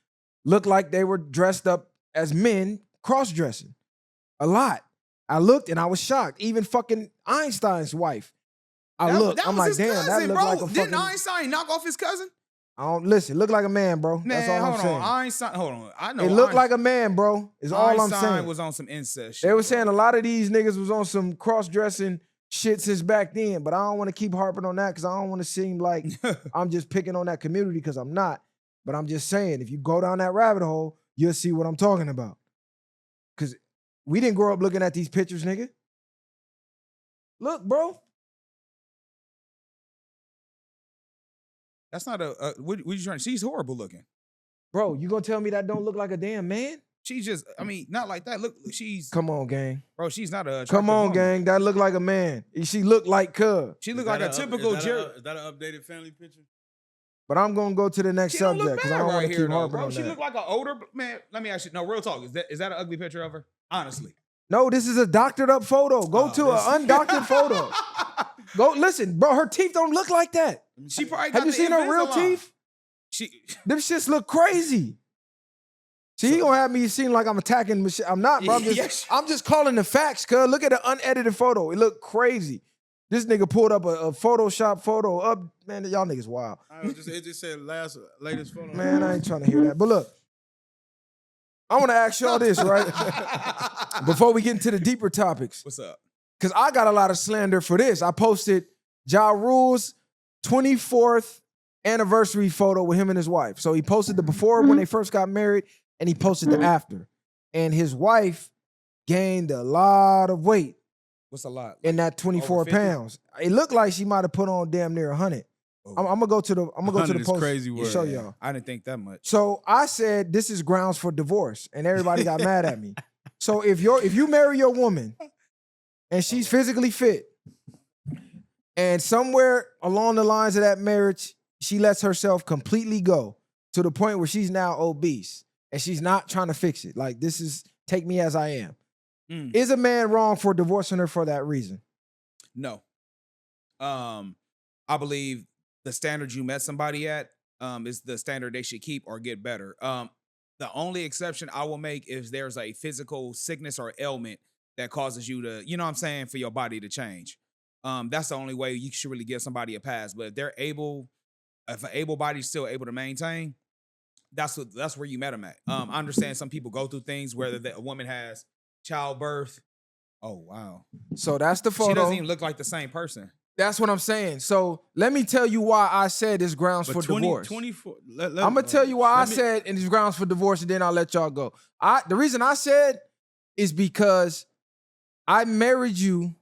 look like they were dressed up as men cross-dressing. A lot. I looked and I was shocked. Even fucking Einstein's wife. I'm like, damn, cousin, that looked bro. like a Didn't fucking... Einstein knock off his cousin? I don't listen. Look like a man, bro. Man, that's all I'm saying. Einstein, hold on. I know it looked like a man, bro. Is all I'm saying. Einstein was on some incest shit. They were saying a lot of these niggas was on some cross-dressing shit since back then, but I don't want to keep harping on that because I don't want to seem like I'm just picking on that community because I'm not. But I'm just saying, if you go down that rabbit hole, you'll see what I'm talking about. Because we didn't grow up looking at these pictures, nigga. Look, bro. That's not what you trying? She's horrible looking. Bro, you gonna tell me that don't look like a damn man? She's just, I mean, not like that. Look, she's... Come on, gang. Bro, she's not a... Come on, gang. That look like a man. She look like Cub. She look like a typical... Is that an updated family picture? But I'm gonna go to the next subject because I don't want to keep harping on She that. look like an older... Man, let me ask you. No, real talk. Is that an ugly picture of her? Honestly. No, this is a doctored up photo. Go to an undoctored photo. Go, listen, bro, her teeth don't look like that. She probably got Have you seen her real teeth? Them shits look crazy. See, he gonna have me seem like I'm attacking Michelle. I'm not, bro. I'm just calling the facts, cuz. Look at the unedited photo. It looked crazy. This nigga pulled up a Photoshop photo up. Man, y'all niggas wild. It just said latest photo. Man, I ain't trying to hear that. But look, I want to ask y'all this, right? Before we get into the deeper topics. What's up? Because I got a lot of slander for this. I posted Ja Rule's 24th anniversary photo with him and his wife. So he posted the before when they first got married, and he posted the after. And his wife gained a lot of weight. What's a lot? In that 24 pounds. It looked like she might have put on damn near 100. I'm gonna go to the post crazy and word. show y'all. I didn't think that much. So I said this is grounds for divorce, and everybody got mad at me. So if you marry your woman and she's physically fit, and somewhere along the lines of that marriage, she lets herself completely go to the point where she's now obese and she's not trying to fix it. Like, this is take me as I am. Is a man wrong for divorcing her for that reason? No. I believe the standard you met somebody at is the standard they should keep or get better. The only exception I will make is there's a physical sickness or ailment that causes you to, you know what I'm saying, for your body to change. That's the only way you should really give somebody a pass. But if an able body's still able to maintain, that's where you met them at. I understand some people go through things where a woman has childbirth. Oh, wow. So that's the photo. She doesn't even look like the same person. That's what I'm saying. So let me tell you why I said it's grounds for divorce. 24. I'm gonna tell you why I said it's grounds for divorce, and then I'll let y'all go. The reason I said is because I married you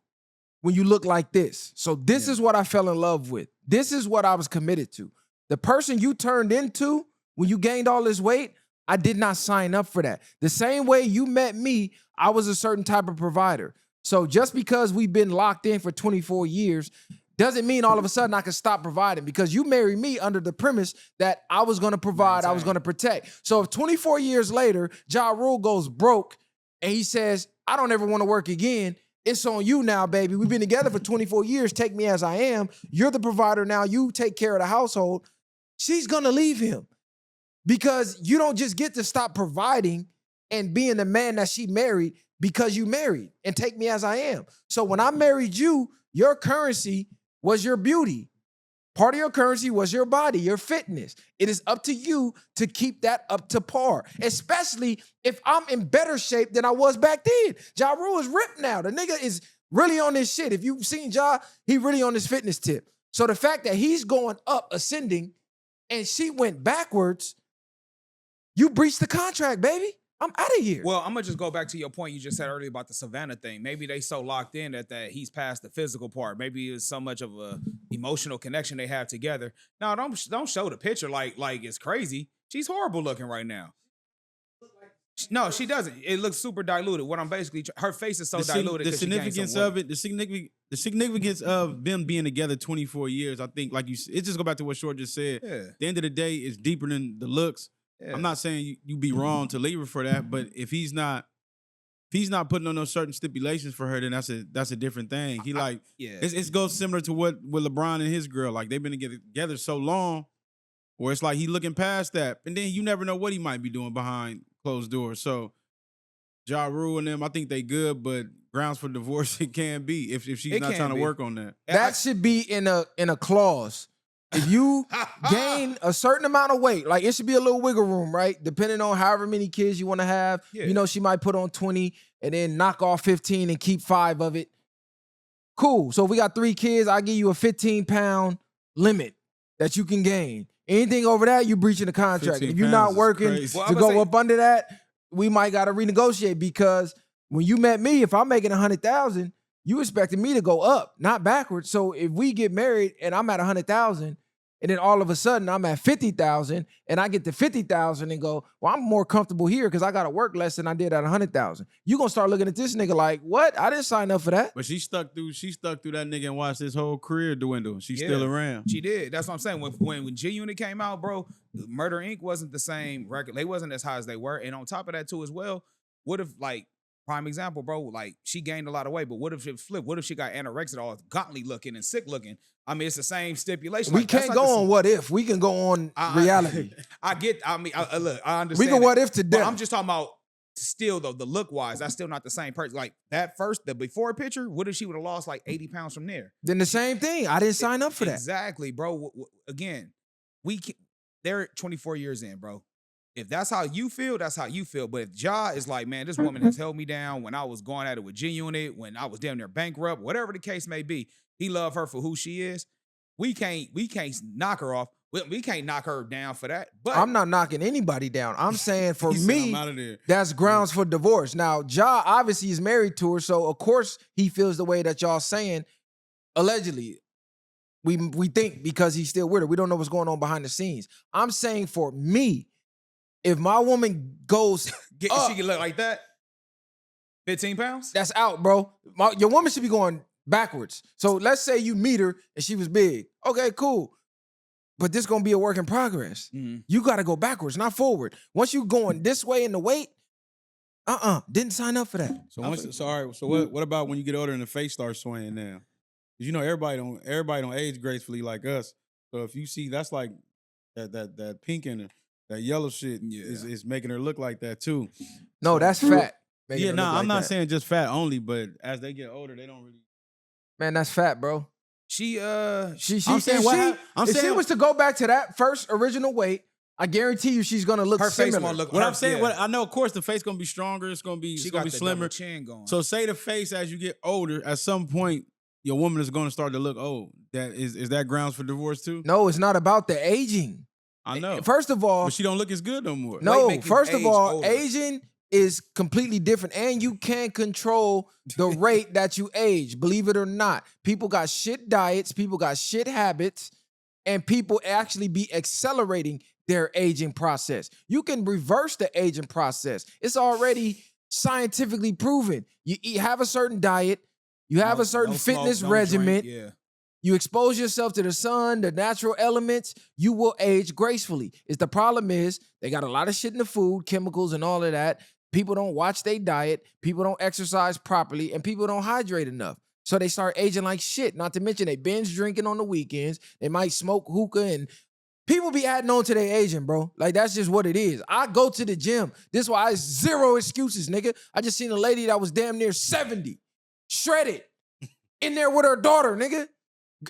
when you look like this. So this is what I fell in love with. This is what I was committed to. The person you turned into when you gained all this weight, I did not sign up for that. The same way you met me, I was a certain type of provider. So just because we've been locked in for 24 years, doesn't mean all of a sudden I can stop providing, because you married me under the premise that I was going to provide, I was going to protect. So if 24 years later, Ja Rule goes broke and he says, I don't ever want to work again, it's on you now, baby. We've been together for 24 years. Take me as I am. You're the provider now. You take care of the household. She's going to leave him, because you don't just get to stop providing and being the man that she married because you married and take me as I am. So when I married you, your currency was your beauty. Part of your currency was your body, your fitness. It is up to you to keep that up to par, especially if I'm in better shape than I was back then. Ja Rule is ripped now. The nigga is really on this shit. If you've seen Ja, he really on this fitness tip. So the fact that he's going up, ascending, and she went backwards, you breached the contract, baby. I'm out of here. Well, I'm gonna just go back to your point you just said earlier about the Savannah thing. Maybe they so locked in that he's past the physical part. Maybe it's so much of a emotional connection they have together. No, don't show the picture like it's crazy. She's horrible looking right now. No, she doesn't. It looks super diluted. What I'm basically, her face is so diluted. The significance of it, the significance of them being together 24 years. I think, like you, it just go back to what Short just said. Yeah. At the end of the day, it's deeper than the looks. Yeah. I'm not saying you be wrong to leave her for that, but if he's not putting on those certain stipulations for her, then that's a different thing. He it goes similar to what with LeBron and his girl. Like, they've been together so long, where it's like he looking past that, and then you never know what he might be doing behind closed doors. So Ja Rule and them, I think they good, but grounds for divorce it can be if she's not trying to work on that. That should be in a clause. If you gain a certain amount of weight, like, it should be a little wiggle room, right? Depending on however many kids you want to have. Yeah. You know, she might put on 20 and then knock off 15 and keep 5 of it. Cool. So if we got 3 kids, I give you a 15-pound limit that you can gain. Anything over that, you breaching the contract. If you're not working to go up under that, we might got to renegotiate, because when you met me, if I'm making 100,000, you expected me to go up, not backwards. So if we get married and I'm at 100,000, and then all of a sudden I'm at 50,000, and I get to 50,000 and go, well, I'm more comfortable here because I got to work less than I did at 100,000. You gonna start looking at this nigga like, what? I didn't sign up for that. But she stuck through that nigga and watched his whole career dwindle. She's still around. She did. That's what I'm saying. When G-Unit came out, bro, Murder Inc. wasn't the same record. They wasn't as high as they were. And on top of that too as well, what if, like, prime example, bro, like, she gained a lot of weight, but what if it flipped? What if she got anorexic, all gauntly looking and sick looking? I mean, it's the same stipulation. We can't go on what if. We can go on reality. Look, I understand. We can what if to death. I'm just talking about still, though, the look wise, that's still not the same person. Like, the before picture, what if she would have lost like 80 pounds from there? Then the same thing. I didn't sign up for that. Exactly, bro. Again, they're 24 years in, bro. If that's how you feel, that's how you feel. But if Ja is like, man, this woman has held me down when I was going at it with G-Unit, when I was damn near bankrupt, whatever the case may be, he loved her for who she is. We can't knock her off. We can't knock her down for that. But I'm not knocking anybody down. I'm saying for me, that's grounds for divorce. Now, Ja obviously is married to her, so of course he feels the way that y'all saying. Allegedly, we think because he's still with her. We don't know what's going on behind the scenes. I'm saying for me, if my woman goes she can look like that, 15 pounds? That's out, bro. Your woman should be going backwards. So let's say you meet her and she was big. Okay, cool. But this gonna be a work in progress. Mm-hmm. You gotta go backwards, not forward. Once you going this way in the weight, didn't sign up for that. So what about when you get older and the face starts swaying now? Because you know everybody don't age gracefully like us. So if you see that's like that pink in her. That yellow shit is making her look like that too. No, that's fat. I'm not saying just fat only, but as they get older, they don't really. Man, that's fat, bro. She was to go back to that first original weight, I guarantee you she's gonna look similar. Face gonna look. What I'm saying, I know, of course, the face gonna be stronger. It's gonna be slimmer. Chin going. So say the face as you get older, at some point, your woman is gonna start to look old. That is that grounds for divorce too? No, it's not about the aging. I know. First of all, but she don't look as good no more. No, first of all, aging is completely different, and you can't control the rate that you age. Believe it or not, people got shit diets, people got shit habits, and people actually be accelerating their aging process. You can reverse the aging process. It's already scientifically proven. You have a certain diet, you have a certain fitness regimen. You expose yourself to the sun, the natural elements, you will age gracefully. The problem is they got a lot of shit in the food, chemicals and all of that. People don't watch their diet. People don't exercise properly, and people don't hydrate enough. So they start aging like shit. Not to mention they binge drinking on the weekends. They might smoke hookah, and people be adding on to their aging, bro. Like, that's just what it is. I go to the gym. This is why I zero excuses, nigga. I just seen a lady that was damn near 70, shredded, in there with her daughter, nigga,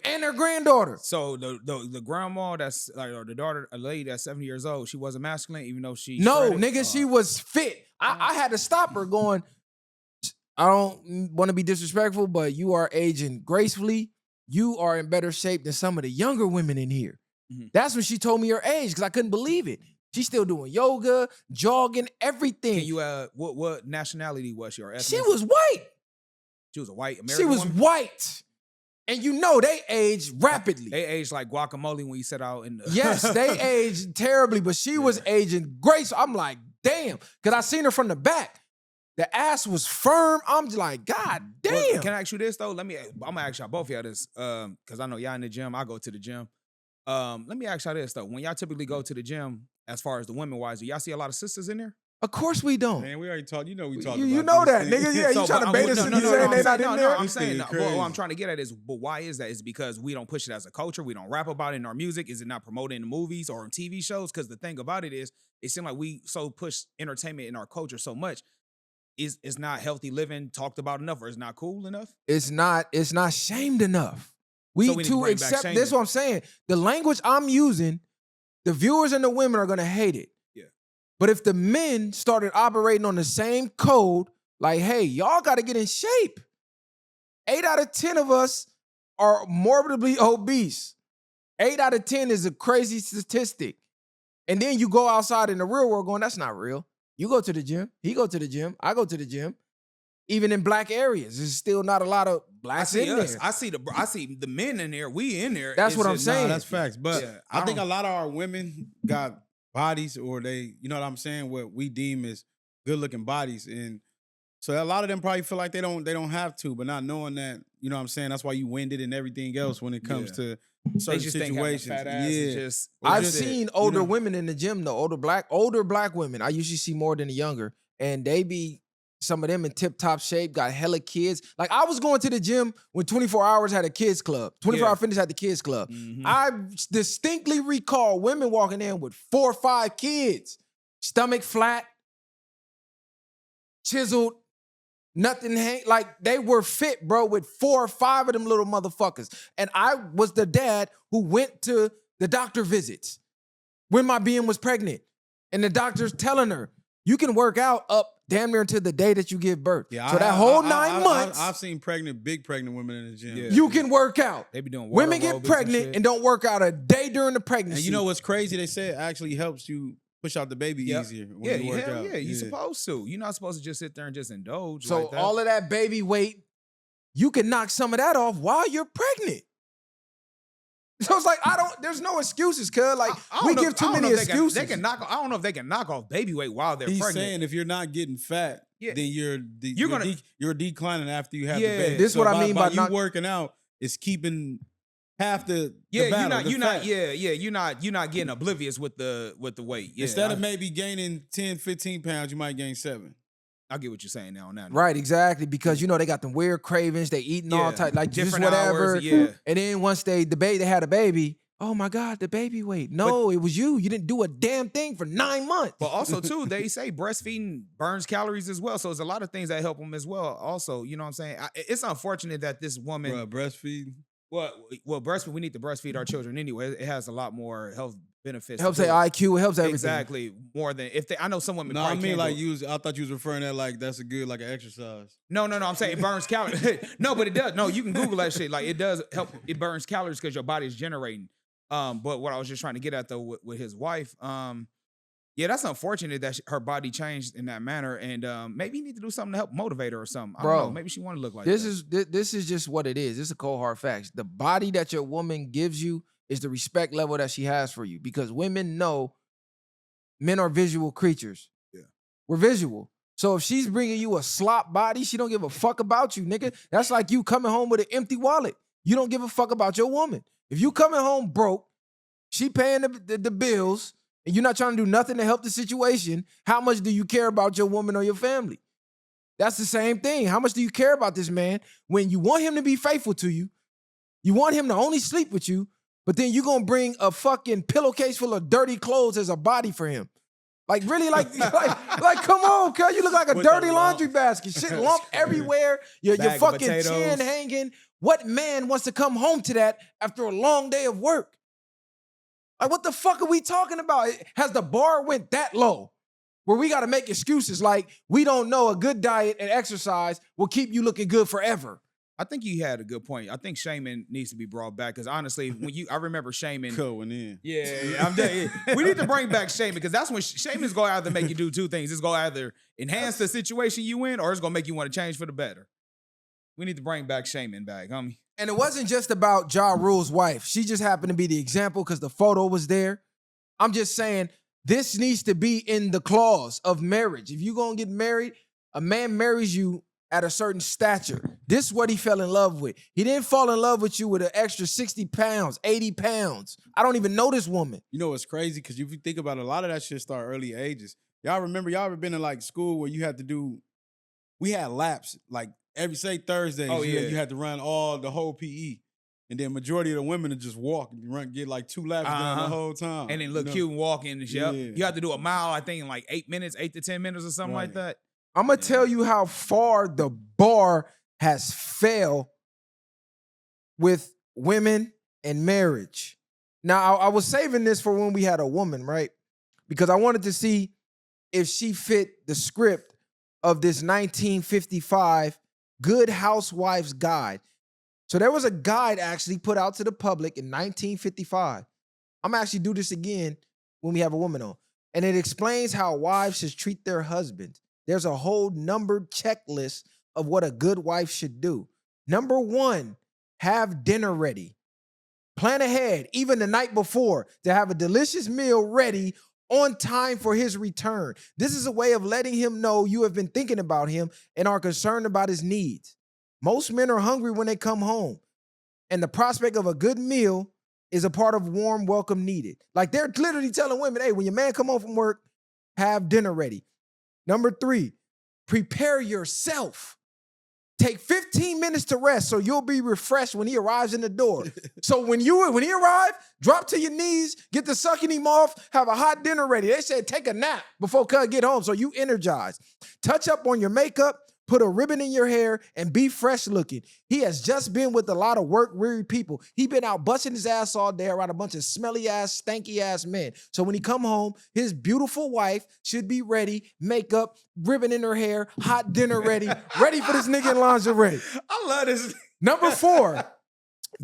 and her granddaughter. So the grandma that's like, or the daughter, a lady that's 70 years old, she wasn't masculine, even though she No, shredded? nigga, she was fit. I had to stop her going, I don't want to be disrespectful, but you are aging gracefully. You are in better shape than some of the younger women in here. Mhm. That's when she told me her age, because I couldn't believe it. She's still doing yoga, jogging, everything. Can you what nationality was she or ethnicity? She was white. She was a white American. She was woman? white. And you know they age rapidly. They aged like guacamole when you set out in the Yes, they aged terribly, but she was aging great. So I'm like, damn. Because I seen her from the back. The ass was firm. I'm just like, God damn. Well, can I ask you this though? I'm gonna ask y'all both of y'all this, because I know y'all in the gym. I go to the gym. Let me ask y'all this though. When y'all typically go to the gym, as far as the women wise, do y'all see a lot of sisters in there? Of course we don't. Man, we already talked. You know we talked. You about know that, these nigga. things. Yeah, you trying to bait us into saying they not in there? I'm saying, This thing what I'm crazy. trying to get at is, but why is that? Is it because we don't push it as a culture? We don't rap about it in our music? Is it not promoted in the movies or in TV shows? Because the thing about it is, it seems like we so push entertainment in our culture so much. Is not healthy living talked about enough, or is not cool enough? It's not shamed enough. We So we need to to bring back accept shaming. this. What I'm saying. The language I'm using, the viewers and the women are gonna hate it. Yeah. But if the men started operating on the same code, like, hey, y'all got to get in shape. 8 out of 10 of us are morbidly obese. 8 out of 10 is a crazy statistic. And then you go outside in the real world going, that's not real. You go to the gym. He go to the gym. I go to the gym. Even in black areas, there's still not a lot of I blacks see in us. there. I see the men in there. We in there. That's It's what I'm just- saying. Nah, that's facts. But Yeah, I think a don't- lot of our women got bodies, or they, you know what I'm saying, what we deem as good looking bodies. And so a lot of them probably feel like they don't have to, but not knowing that, you know what I'm saying, that's why you winded and everything else when it comes Yeah. to They certain just think having a situations. fat ass is Yeah. just. I've just- seen older know. women in the gym, though, older black women. I usually see more than the younger, and they be some of them in tip top shape, got hella kids. Like, I was going to the gym when 24 Hours had a kids club. 24 Yeah. Hour Fitness had the kids club. Mhm. I distinctly recall women walking in with 4 or 5 kids, stomach flat, chiseled, nothing like they were fit, bro, with 4 or 5 of them little motherfuckers. And I was the dad who went to the doctor visits when my BM was pregnant. And the doctor's telling her, you can work out up damn near until the day that you give birth. Yeah, so that whole 9 months, I've seen big pregnant women in the gym. Yeah. you can work out. They be doing water Women aerobics get and pregnant shit. and don't work out a day during the pregnancy. And you know what's crazy? They say it actually helps you push out the baby Yep. easier when Yeah, you work hell out. yeah, you're supposed to. You're not supposed to just sit there and just indulge. So like that. all of that baby weight, you can knock some of that off while you're pregnant. So it's like, there's no excuses, cuz. Like, I don't we know- give too I don't many know if excuses. They can knock. I don't know if they can knock off baby weight while they're He's pregnant. saying if you're not getting fat, Yeah. then you're declining after you have Yeah. the baby. This So what I mean by you not- working out is keeping half the Yeah, battle, you're not. fat. You're not getting oblivious with the weight. Yeah, Instead of maybe gaining 10, 15 pounds, you might gain 7. I get what you're saying now. Right, exactly. Because you know they got them weird cravings, they eating all Yeah. type, like just Different whatever. hours, yeah. And then once they had a baby, oh my God, the baby weight. No, it was you. You didn't do a damn thing for 9 months. But also too, they say breastfeeding burns calories as well. So there's a lot of things that help them as well. Also, you know what I'm saying? It's unfortunate that this woman. Bruh, breastfeeding. Well, breastfeed. We need to breastfeed our children anyway. It has a lot more health benefits. It helps to their it. IQ, it helps everything. Exactly, more than if they. I know some women. No, I probably mean can't like do it. I thought you was referring to that like that's a good like an exercise. No. I'm saying it burns calories. No, but it does. No, you can Google that shit. Like it does help. It burns calories because your body is generating. But what I was just trying to get at though with his wife, yeah, that's unfortunate that her body changed in that manner, and maybe you need to do something to help motivate her or something. I don't know. Maybe she want to look like This that. this is just what it is. This is a cold hard facts. The body that your woman gives you is the respect level that she has for you, because women know men are visual creatures. Yeah. We're visual. So if she's bringing you a slop body, she don't give a fuck about you, nigga. That's like you coming home with an empty wallet. You don't give a fuck about your woman. If you coming home broke, she paying the bills, and you're not trying to do nothing to help the situation, how much do you care about your woman or your family? That's the same thing. How much do you care about this man when you want him to be faithful to you? You want him to only sleep with you, but then you're going to bring a fucking pillowcase full of dirty clothes as a body for him. Like, really? Like come on, cuz. You look like a dirty laundry basket. Shit lump everywhere. Your fucking chin hanging. What man wants to come home to that after a long day of work? Like, what the fuck are we talking about? Has the bar went that low where we got to make excuses like we don't know a good diet and exercise will keep you looking good forever? I think you had a good point. I think shaming needs to be brought back because honestly, I remember shaming. Going in. Yeah. We need to bring back shaming because that's when shaming is going to either make you do two things. It's going to either enhance the situation you in or it's going to make you want to change for the better. We need to bring back shaming back, homie. And it wasn't just about Ja Rule's wife. She just happened to be the example because the photo was there. I'm just saying this needs to be in the clause of marriage. If you're going to get married, a man marries you at a certain stature. This is what he fell in love with. He didn't fall in love with you with an extra 60 pounds, 80 pounds. I don't even know this woman. You know what's crazy? Because if you think about it, a lot of that shit start early ages. Y'all ever been in like school where you had to do, we had laps, like say Thursdays, you had to run the whole PE. And then majority of the women would just walk and get like 2 laps down the whole time. And then look cute and walk in and shit. Yeah. You have to do a mile, I think, in like 8 minutes, 8 to 10 minutes or something like that. I'm going to tell you how far the bar has fell with women and marriage. Now, I was saving this for when we had a woman, right? Because I wanted to see if she fit the script of this 1955 Good Housewives Guide. So there was a guide actually put out to the public in 1955. I'm going to actually do this again when we have a woman on. And it explains how wives should treat their husbands. There's a whole numbered checklist of what a good wife should do. Number 1, have dinner ready. Plan ahead, even the night before, to have a delicious meal ready on time for his return. This is a way of letting him know you have been thinking about him and are concerned about his needs. Most men are hungry when they come home, and the prospect of a good meal is a part of warm welcome needed. Like they're literally telling women, hey, when your man come home from work, have dinner ready. Number 3, prepare yourself. Take 15 minutes to rest so you'll be refreshed when he arrives in the door. So when he arrive, drop to your knees, get the sucking him off, have a hot dinner ready. They said take a nap before Cuz get home so you energized. Touch up on your makeup, put a ribbon in your hair, and be fresh looking. He has just been with a lot of work-weary people. He been out busting his ass all day around a bunch of smelly-ass, stanky-ass men. So when he come home, his beautiful wife should be ready, makeup, ribbon in her hair, hot dinner ready, ready for this nigga in lingerie. I love this. Number 4,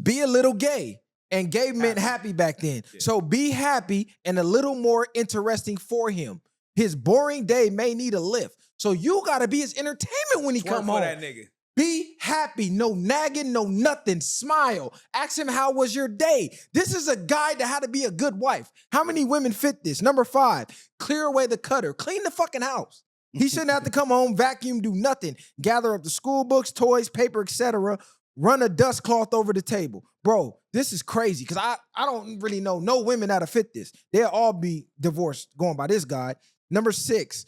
be a little gay. And gay meant happy back then. Yeah. So be happy and a little more interesting for him. His boring day may need a lift. So you got to be his entertainment when he come home. That nigga. Be happy. No nagging, no nothing. Smile. Ask him, how was your day? This is a guide to how to be a good wife. How many women fit this? Number 5, clear away the clutter. Clean the fucking house. He shouldn't have to come home, vacuum, do nothing. Gather up the school books, toys, paper, etc. Run a dust cloth over the table. Bro, this is crazy because I don't really know no women that'll fit this. They'll all be divorced going by this guide. Number 6,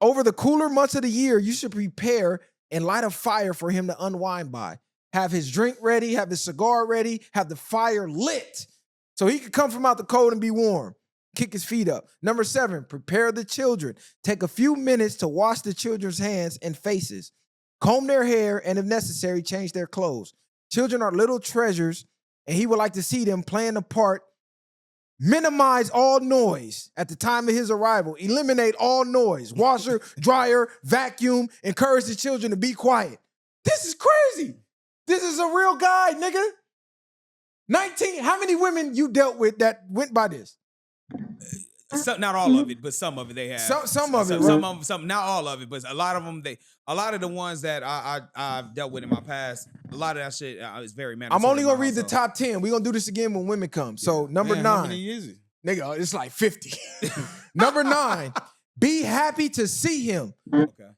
over the cooler months of the year, you should prepare and light a fire for him to unwind by. Have his drink ready, have his cigar ready, have the fire lit so he can come from out the cold and be warm. Kick his feet up. Number 7, prepare the children. Take a few minutes to wash the children's hands and faces. Comb their hair and, if necessary, change their clothes. Children are little treasures, and he would like to see them playing a part. Minimize all noise at the time of his arrival. Eliminate all noise. Washer, dryer, vacuum. Encourage the children to be quiet. This is crazy. This is a real guy, nigga. 19. How many women you dealt with that went by this? Not all of it, but some of it they have. Some of it, right? Some, not all of it, but a lot of them. A lot of the ones that I've dealt with in my past, a lot of that shit is very mandatory. I'm only gonna read the top 10. We're gonna do this again when women come. So number 9. How many is it? Nigga, it's like 50. Number 9, be happy to see him. Okay.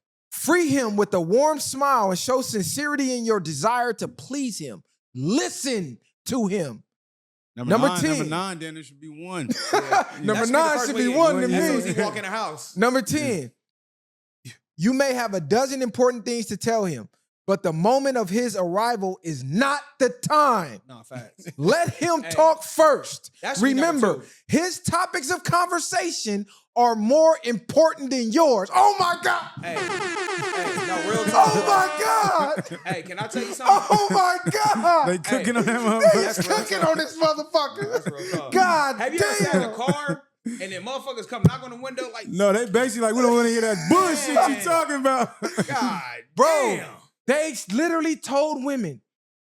Free him with a warm smile and show sincerity in your desire to please him. Listen to him. Number 10. Number 9, then it should be 1. Number 9 should be 1 to As soon as me. he walk in the house. Number 10. You may have a dozen important things to tell him, but the moment of his arrival is not the time. No, facts. Let him talk first. That should be number Remember, 2. his topics of conversation are more important than yours. Oh my God. Hey, no, real talk. Oh my God. Hey, can I tell you something? Oh my God. They cooking on that He's motherfucker. cooking on this motherfucker. That's real talk. God Have you ever sat in a damn. car and then motherfuckers come knock on the window like, No, they basically like, we don't want to hear that bullshit you talking about. God, Bro, damn. they literally told women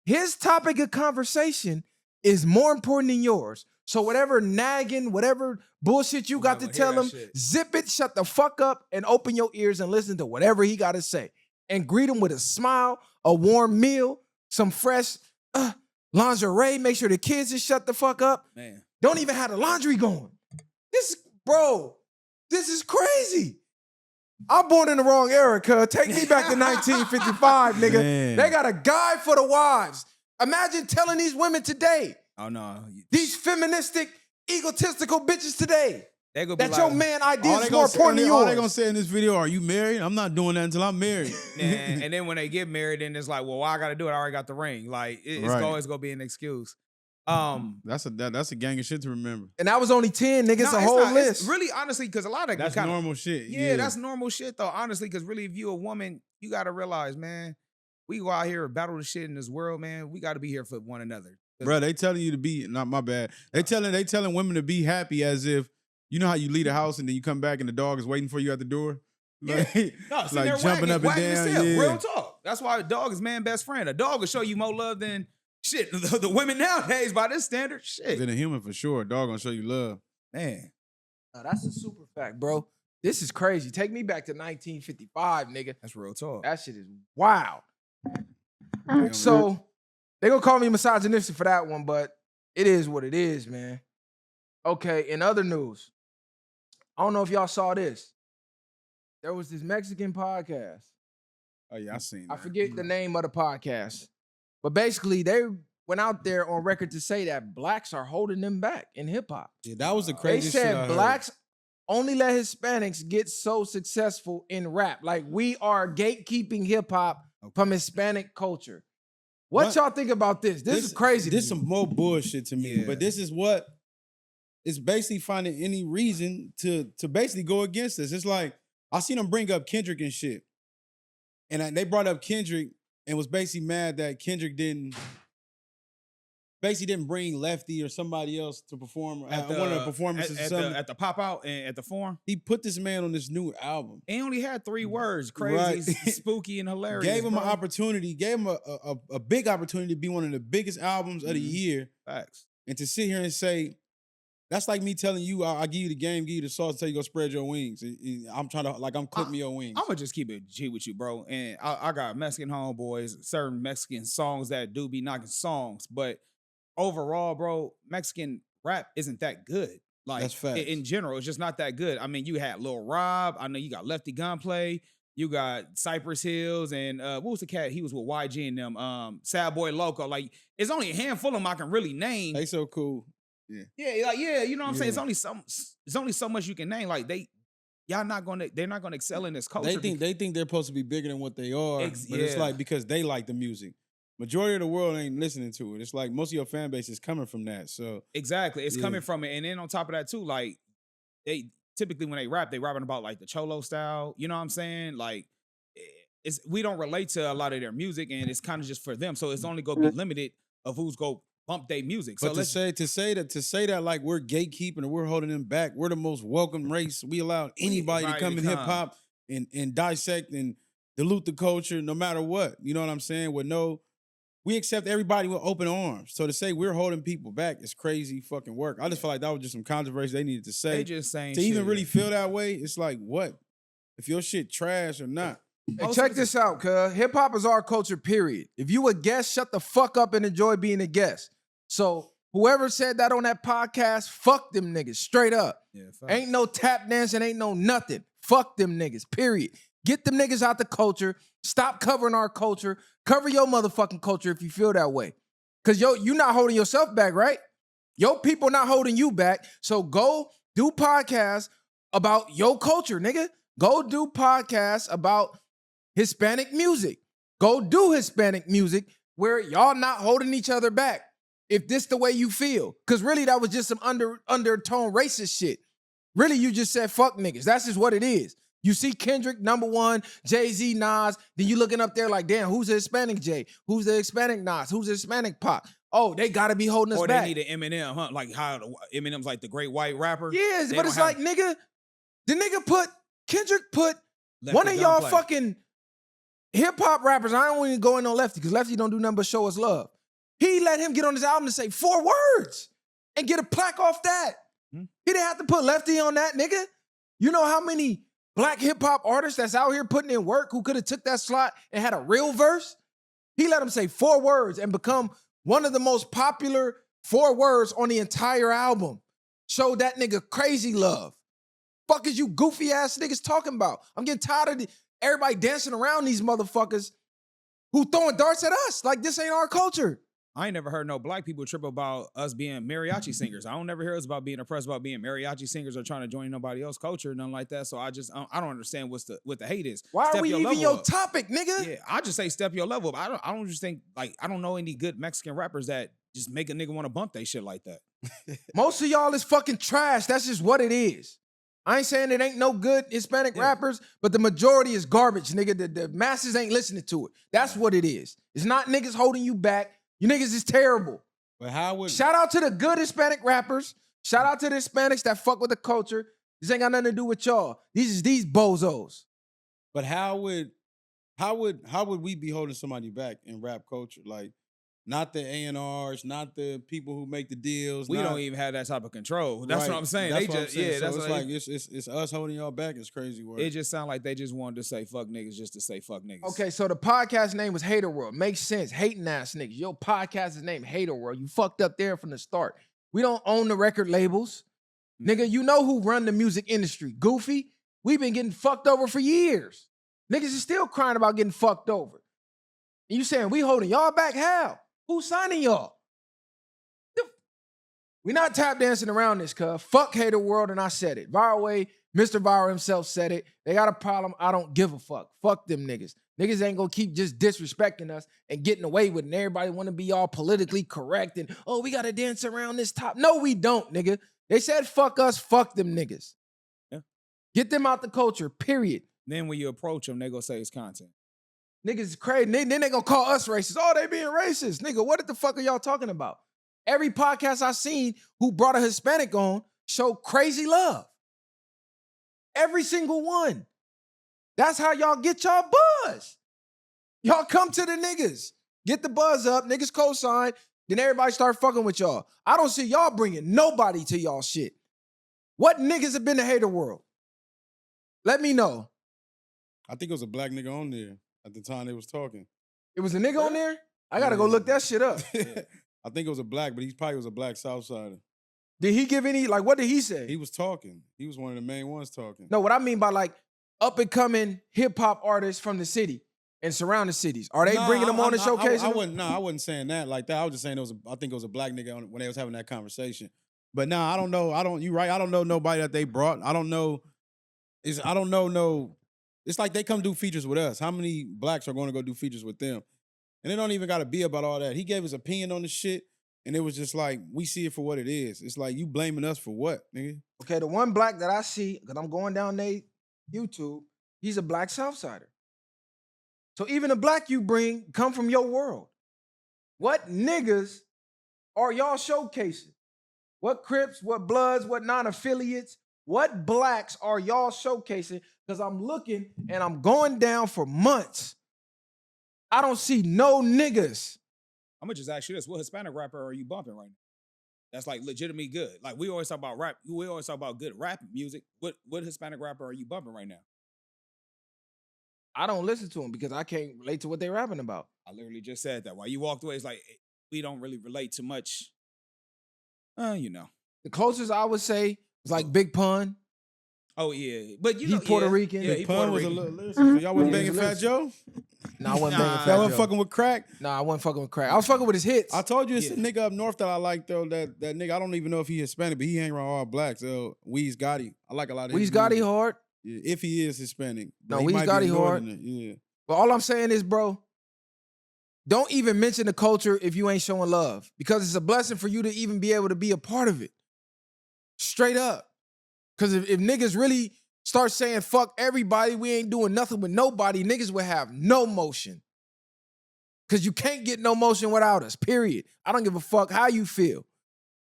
his topic of conversation is more important than yours. So whatever nagging, whatever bullshit you got to wanna tell hear him, that shit. zip it, shut the fuck up, and open your ears and listen to whatever he got to say. And greet him with a smile, a warm meal, some fresh lingerie. Make sure the kids just shut the fuck up. Man. Don't even have the laundry going. This is crazy. I'm born in the wrong era, cuz. Take me back to 1955, nigga. Man. They got a guide for the wives. Imagine telling these women today, Oh, no. these feministic, egotistical bitches today, They gonna be that like, your man idea All they is more important than all they gonna yours. say in this video, are you married? I'm not doing that until I'm married. and then when they get married, then it's like, well, why I gotta do it? I already got the ring. Like, it's Right. always gonna be an excuse. That's a gang of shit to remember. And that was only 10, nigga. It's no, a whole not. list. It's really, honestly, because a lot of That's kinda, normal shit. Yeah, that's normal shit though. Honestly, because really, if you a woman, you gotta realize, man, we go out here and battle the shit in this world, man. We gotta be here for one another. Bro, they telling you to be, not my bad. They telling women to be happy as if, you know how you leave a house and then you come back and the dog is waiting for you at the door? Like, No, see, like they're jumping up and wagging down. his tail. Yeah. Real talk. That's why a dog is man best friend. A dog will show you more love than shit. The women nowadays, by this standard, shit. Than a human for sure. A dog gonna show you love. Man. No, that's a super fact, bro. This is crazy. Take me back to 1955, nigga. That's real talk. That shit is wild. So they gonna call me misogynistic for that one, but it is what it is, man. Okay, in other news, I don't know if y'all saw this. There was this Mexican podcast. Oh yeah, I seen that. I forget the name of the podcast, but basically they went out there on record to say that blacks are holding them back in hip hop. Yeah, that was the They craziest shit I said heard. blacks only let Hispanics get so successful in rap. Like we are gatekeeping hip hop from Hispanic culture. What y'all think about this? This is crazy. This to me. some more bullshit to me. Yeah. But this is what it's basically finding any reason to basically go against this. It's like I seen them bring up Kendrick and shit, and they brought up Kendrick and was basically mad that Kendrick didn't bring Lefty or somebody else to perform at one of the performances. at, or something. at the pop out and at the forum. He put this man on this new album. He only had 3 words: crazy, Right. spooky, and hilarious. Gave him bro. an opportunity. Gave him a big opportunity to be one of the biggest albums of the year. Facts. And to sit here and say, that's like me telling you, I'll give you the game, give you the sauce until you go spread your wings. I'm trying to, I'm cooking me your wings. I'm gonna just keep it G with you, bro. And I got Mexican homeboys, certain Mexican songs that do be knocking songs, but overall, bro, Mexican rap isn't that good. Like That's facts. in general, it's just not that good. I mean, you had Lil Rob. I know you got Lefty Gunplay. You got Cypress Hills and what was the cat? He was with YG and them. Sad Boy Loco. Like, it's only a handful of them I can really name. They so cool. Yeah, you know what I'm saying? Yeah. It's only so much you can name. Like they're not gonna excel in this culture. They think they're supposed to be bigger than what they are. But it's yeah. like because they like the music. Majority of the world ain't listening to it. It's like most of your fan base is coming from that. So Exactly. It's Yeah. coming from it. And then on top of that, too, like they typically when they rapping about like the Cholo style. You know what I'm saying? Like we don't relate to a lot of their music, and it's kind of just for them. So it's only gonna be limited of who's gonna bump their music. So but to say that like we're gatekeeping and we're holding them back, we're the most welcome race. We allow anybody to Right, come to in come. hip hop and dissect and dilute the culture no matter what. You know what I'm saying? We accept everybody with open arms. So to say we're holding people back is crazy fucking work. I just feel like that was just some controversy they needed to say. they just saying To even shit. really feel that way, it's like, what? If your shit trash or not. Hey, check this out, cuz. Hip hop is our culture, period. If you a guest, shut the fuck up and enjoy being a guest. So whoever said that on that podcast, fuck them niggas, straight up. Yeah, facts. Ain't no tap dancing, ain't no nothing. Fuck them niggas, period. Get them niggas out the culture. Stop covering our culture. Cover your motherfucking culture if you feel that way. Because you not holding yourself back, right? Your people not holding you back. So go do podcasts about your culture, nigga. Go do podcasts about Hispanic music. Go do Hispanic music where y'all not holding each other back. If this the way you feel. Because really that was just some undertone racist shit. Really, you just said fuck niggas. That's just what it is. You see Kendrick, #1, Jay-Z, Nas, then you looking up there like, damn, who's the Hispanic Jay? Who's the Hispanic Nas? Who's the Hispanic Pac? Oh, they gotta be holding us Or back. they need an Eminem, huh? Like how Eminem's like the great white rapper. Yes, They but don't it's have- like, nigga, Kendrick put Lefty one of y'all gunplay. fucking hip-hop rappers, I don't even go in on Lefty, because Lefty don't do nothing but show us love. He let him get on his album and say 4 words and get a plaque off that. He didn't have to put Lefty on that, nigga. You know how many black hip-hop artists that's out here putting in work who could have took that slot and had a real verse? He let him say 4 words and become one of the most popular 4 words on the entire album. Showed that nigga crazy love. Fuck is you goofy ass niggas talking about? I'm getting tired of everybody dancing around these motherfuckers who throwing darts at us. Like this ain't our culture. I ain't never heard no black people trip about us being mariachi singers. I don't never hear us about being oppressed about being mariachi singers or trying to join nobody else's culture, nothing like that. So I don't understand what the hate is. Why Step are we your even level your up. topic, nigga? Yeah, I just say step your level up. I don't just think like I don't know any good Mexican rappers that just make a nigga want to bump they shit like that. Most of y'all is fucking trash. That's just what it is. I ain't saying it ain't no good Hispanic rappers, but the majority is garbage, nigga. The masses ain't listening to it. That's what it is. It's not niggas holding you back. You niggas is terrible. But how would Shout out to the good Hispanic rappers. Shout out to the Hispanics that fuck with the culture. This ain't got nothing to do with y'all. These bozos. But how would we be holding somebody back in rap culture? Like, not the A&Rs, not the people who make the deals. We not- don't even have that type of control. That's Right. what I'm saying. That's They what I'm just saying. yeah, So that's it's what like it's us holding y'all back. It's crazy work. it just sound like they just wanted to say fuck niggas just to say fuck niggas. Okay, so the podcast name was Hater World. Makes sense. Hating ass niggas. Your podcast is named Hater World. You fucked up there from the start. We don't own the record labels. Nigga, you know who run the music industry. Goofy. We've been getting fucked over for years. Niggas is still crying about getting fucked over. And you saying we holding y'all back? How? Who's signing y'all? We not tap dancing around this, cuz. Fuck Hater World, and I said it. VwP, Mr. Viral himself said it. They got a problem. I don't give a fuck. Fuck them niggas. Niggas ain't gonna keep just disrespecting us and getting away with it. And everybody wanna be all politically correct and, oh, we gotta dance around this top. No, we don't, nigga. They said fuck us, fuck them niggas. Yeah. Get them out the culture, period. Then when you approach them, they gonna say it's content. Niggas is crazy. Then they gonna call us racist. Oh, they being racist. Nigga, what the fuck are y'all talking about? Every podcast I seen who brought a Hispanic on showed crazy love. Every single one. That's how y'all get y'all buzz. Y'all come to the niggas. Get the buzz up. Niggas co-sign. Then everybody start fucking with y'all. I don't see y'all bringing nobody to y'all shit. What niggas have been to Hater World? Let me know. I think it was a black nigga on there at the time they was talking. It was a nigga on there? I gotta go look that shit up. I think it was a black, but he probably was a black Southsider. Did he give any, like, what did he say? He was talking. He was one of the main ones talking. No, what I mean by like up and coming hip hop artists from the city and surrounding cities. Are they bringing them on and showcasing them? I wasn't saying that like that. I was just saying I think it was a black nigga when they was having that conversation. But nah, I don't know. You right. I don't know nobody that they brought. I don't know. It's like they come do features with us. How many blacks are going to go do features with them? And it don't even got to be about all that. He gave his opinion on the shit, and it was just like, we see it for what it is. It's like, you blaming us for what, nigga? Okay, the one black that I see, because I'm going down their YouTube, he's a black Southsider. So even the black you bring come from your world. What niggas are y'all showcasing? What Crips, what Bloods, what non-affiliates, what blacks are y'all showcasing? Because I'm looking and I'm going down for months. I don't see no niggas. I'm gonna just ask you this: what Hispanic rapper are you bumping right now? That's like legitimately good. Like we always talk about rap. We always talk about good rap music. What Hispanic rapper are you bumping right now? I don't listen to them because I can't relate to what they're rapping about. I literally just said that. While you walked away, it's like we don't really relate to much. You know. The closest I would say is like Big Pun. Oh yeah, but you He know, Puerto yeah. Rican. Yeah, Big he Pun Puerto was a Rican. little listen. So y'all wasn't Yeah, banging he's Fat Joe? Nah, I wasn't banging Nah. Fat Y'all wasn't Joe. fucking with crack? Nah, I wasn't fucking with crack. I was fucking with his hits. I told you it's Yeah. a nigga up north that I like though. That nigga, I don't even know if he Hispanic, but he hang around all blacks. Weez Gotti. I like a lot of his Weez Gotti music. hard. Yeah, if he is Hispanic. But No, he Weez might Gotti be hard. northerner. Yeah. But all I'm saying is, bro, don't even mention the culture if you ain't showing love, because it's a blessing for you to even be able to be a part of it. Straight up. Because if niggas really start saying fuck everybody, we ain't doing nothing with nobody, niggas would have no motion. Because you can't get no motion without us, period. I don't give a fuck how you feel.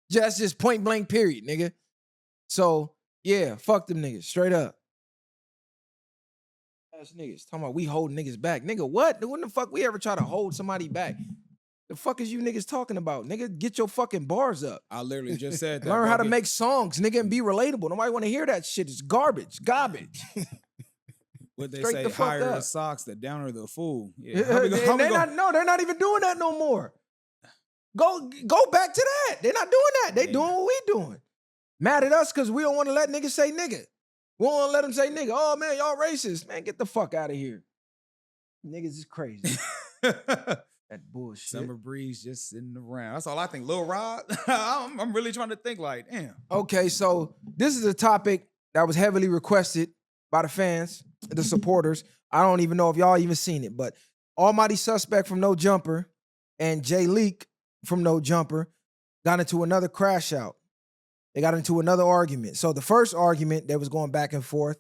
That's just point blank, period, nigga. So, yeah, fuck them niggas, straight up. Ass niggas talking about we holding niggas back. Nigga, what? When the fuck we ever try to hold somebody back? The fuck is you niggas talking about? Nigga, get your fucking bars up. I literally just said that. Learn bro. how to make songs, nigga, and be relatable. Nobody want to hear that shit. It's garbage. What they Straight say, the fuck higher the up. socks, the downer the fool. Yeah. And they're not even doing that no more. Go back to that. They're not doing that. They doing what we doing. Mad at us because we don't want to let niggas say nigga. We don't want to let them say nigga. Oh, man, y'all racist. Man, get the fuck out of here. Niggas is crazy. That bullshit. Summer breeze just sitting around. That's all I think. Lil Rod, I'm really trying to think like, damn. Okay, so this is a topic that was heavily requested by the fans, the supporters. I don't even know if y'all even seen it, but Almighty Suspect from No Jumper and Jaleec from No Jumper got into another crash out. They got into another argument. So the first argument, they was going back and forth.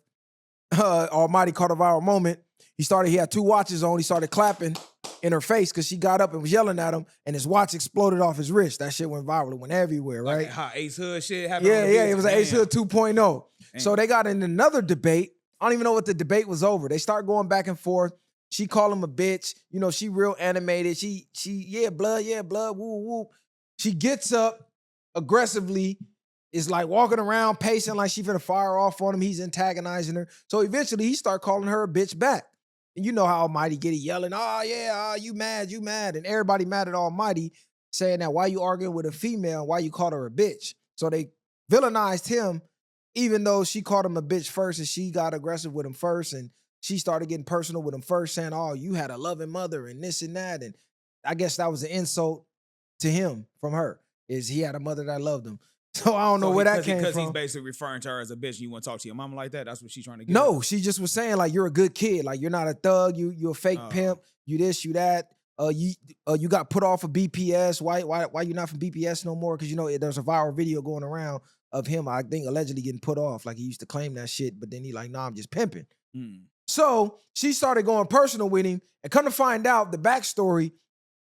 Almighty caught a viral moment. He had 2 watches on. He started clapping in her face because she got up and was yelling at him, and his watch exploded off his wrist. That shit went viral. It went everywhere, right? Like how Ace Hood shit happened. Yeah, on the yeah. beach. It was an Ace Hood 2.0. Damn. So they got in another debate. I don't even know what the debate was over. They start going back and forth. She called him a bitch. You know, she real animated. She, yeah, blood, woo, woo. She gets up aggressively, is like walking around, pacing like she finna fire off on him. He's antagonizing her. So eventually he start calling her a bitch back. And you know how Almighty get it, yelling, oh yeah, you mad. And everybody mad at Almighty, saying that why you arguing with a female, why you called her a bitch. So they villainized him, even though she called him a bitch first and she got aggressive with him first, and she started getting personal with him first, saying, oh, you had a loving mother and this and that. And I guess that was an insult to him from her, is he had a mother that loved him. So I don't know where that came from. Because he's basically referring to her as a bitch and you want to talk to your mama like that? That's what she's trying to get No, at? she just was saying like, you're a good kid. Like, you're not a thug. You a fake pimp. You this, you that. You got put off of BPS. Why you not from BPS no more? Because, you know, there's a viral video going around of him, I think, allegedly getting put off. Like, he used to claim that shit, but then he like, nah, I'm just pimping. So she started going personal with him, and come to find out the backstory,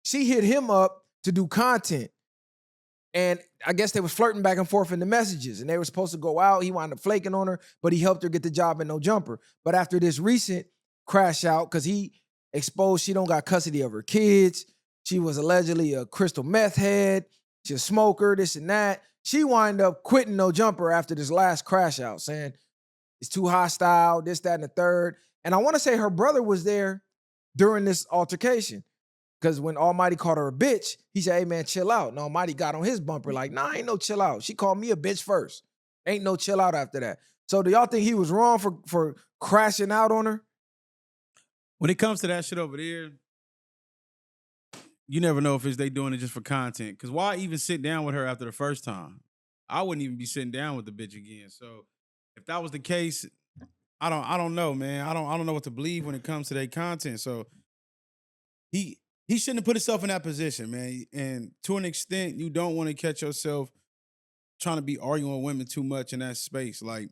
she hit him up to do content. And I guess they was flirting back and forth in the messages, and they were supposed to go out. He wound up flaking on her, but he helped her get the job in No Jumper. But after this recent crash out, because he exposed she don't got custody of her kids, she was allegedly a crystal meth head, she's a smoker, this and that. She wound up quitting No Jumper after this last crash out, saying it's too hostile, this, that, and the third. And I want to say her brother was there during this altercation. Because when Almighty called her a bitch, he said, hey, man, chill out. And Almighty got on his bumper like, nah, ain't no chill out. She called me a bitch first. Ain't no chill out after that. So do y'all think he was wrong for crashing out on her? When it comes to that shit over there, you never know if they doing it just for content. Because why even sit down with her after the first time? I wouldn't even be sitting down with the bitch again. So if that was the case, I don't know, man. I don't know what to believe when it comes to their content. So he shouldn't have put himself in that position, man. And to an extent, you don't want to catch yourself trying to be arguing with women too much in that space. Like,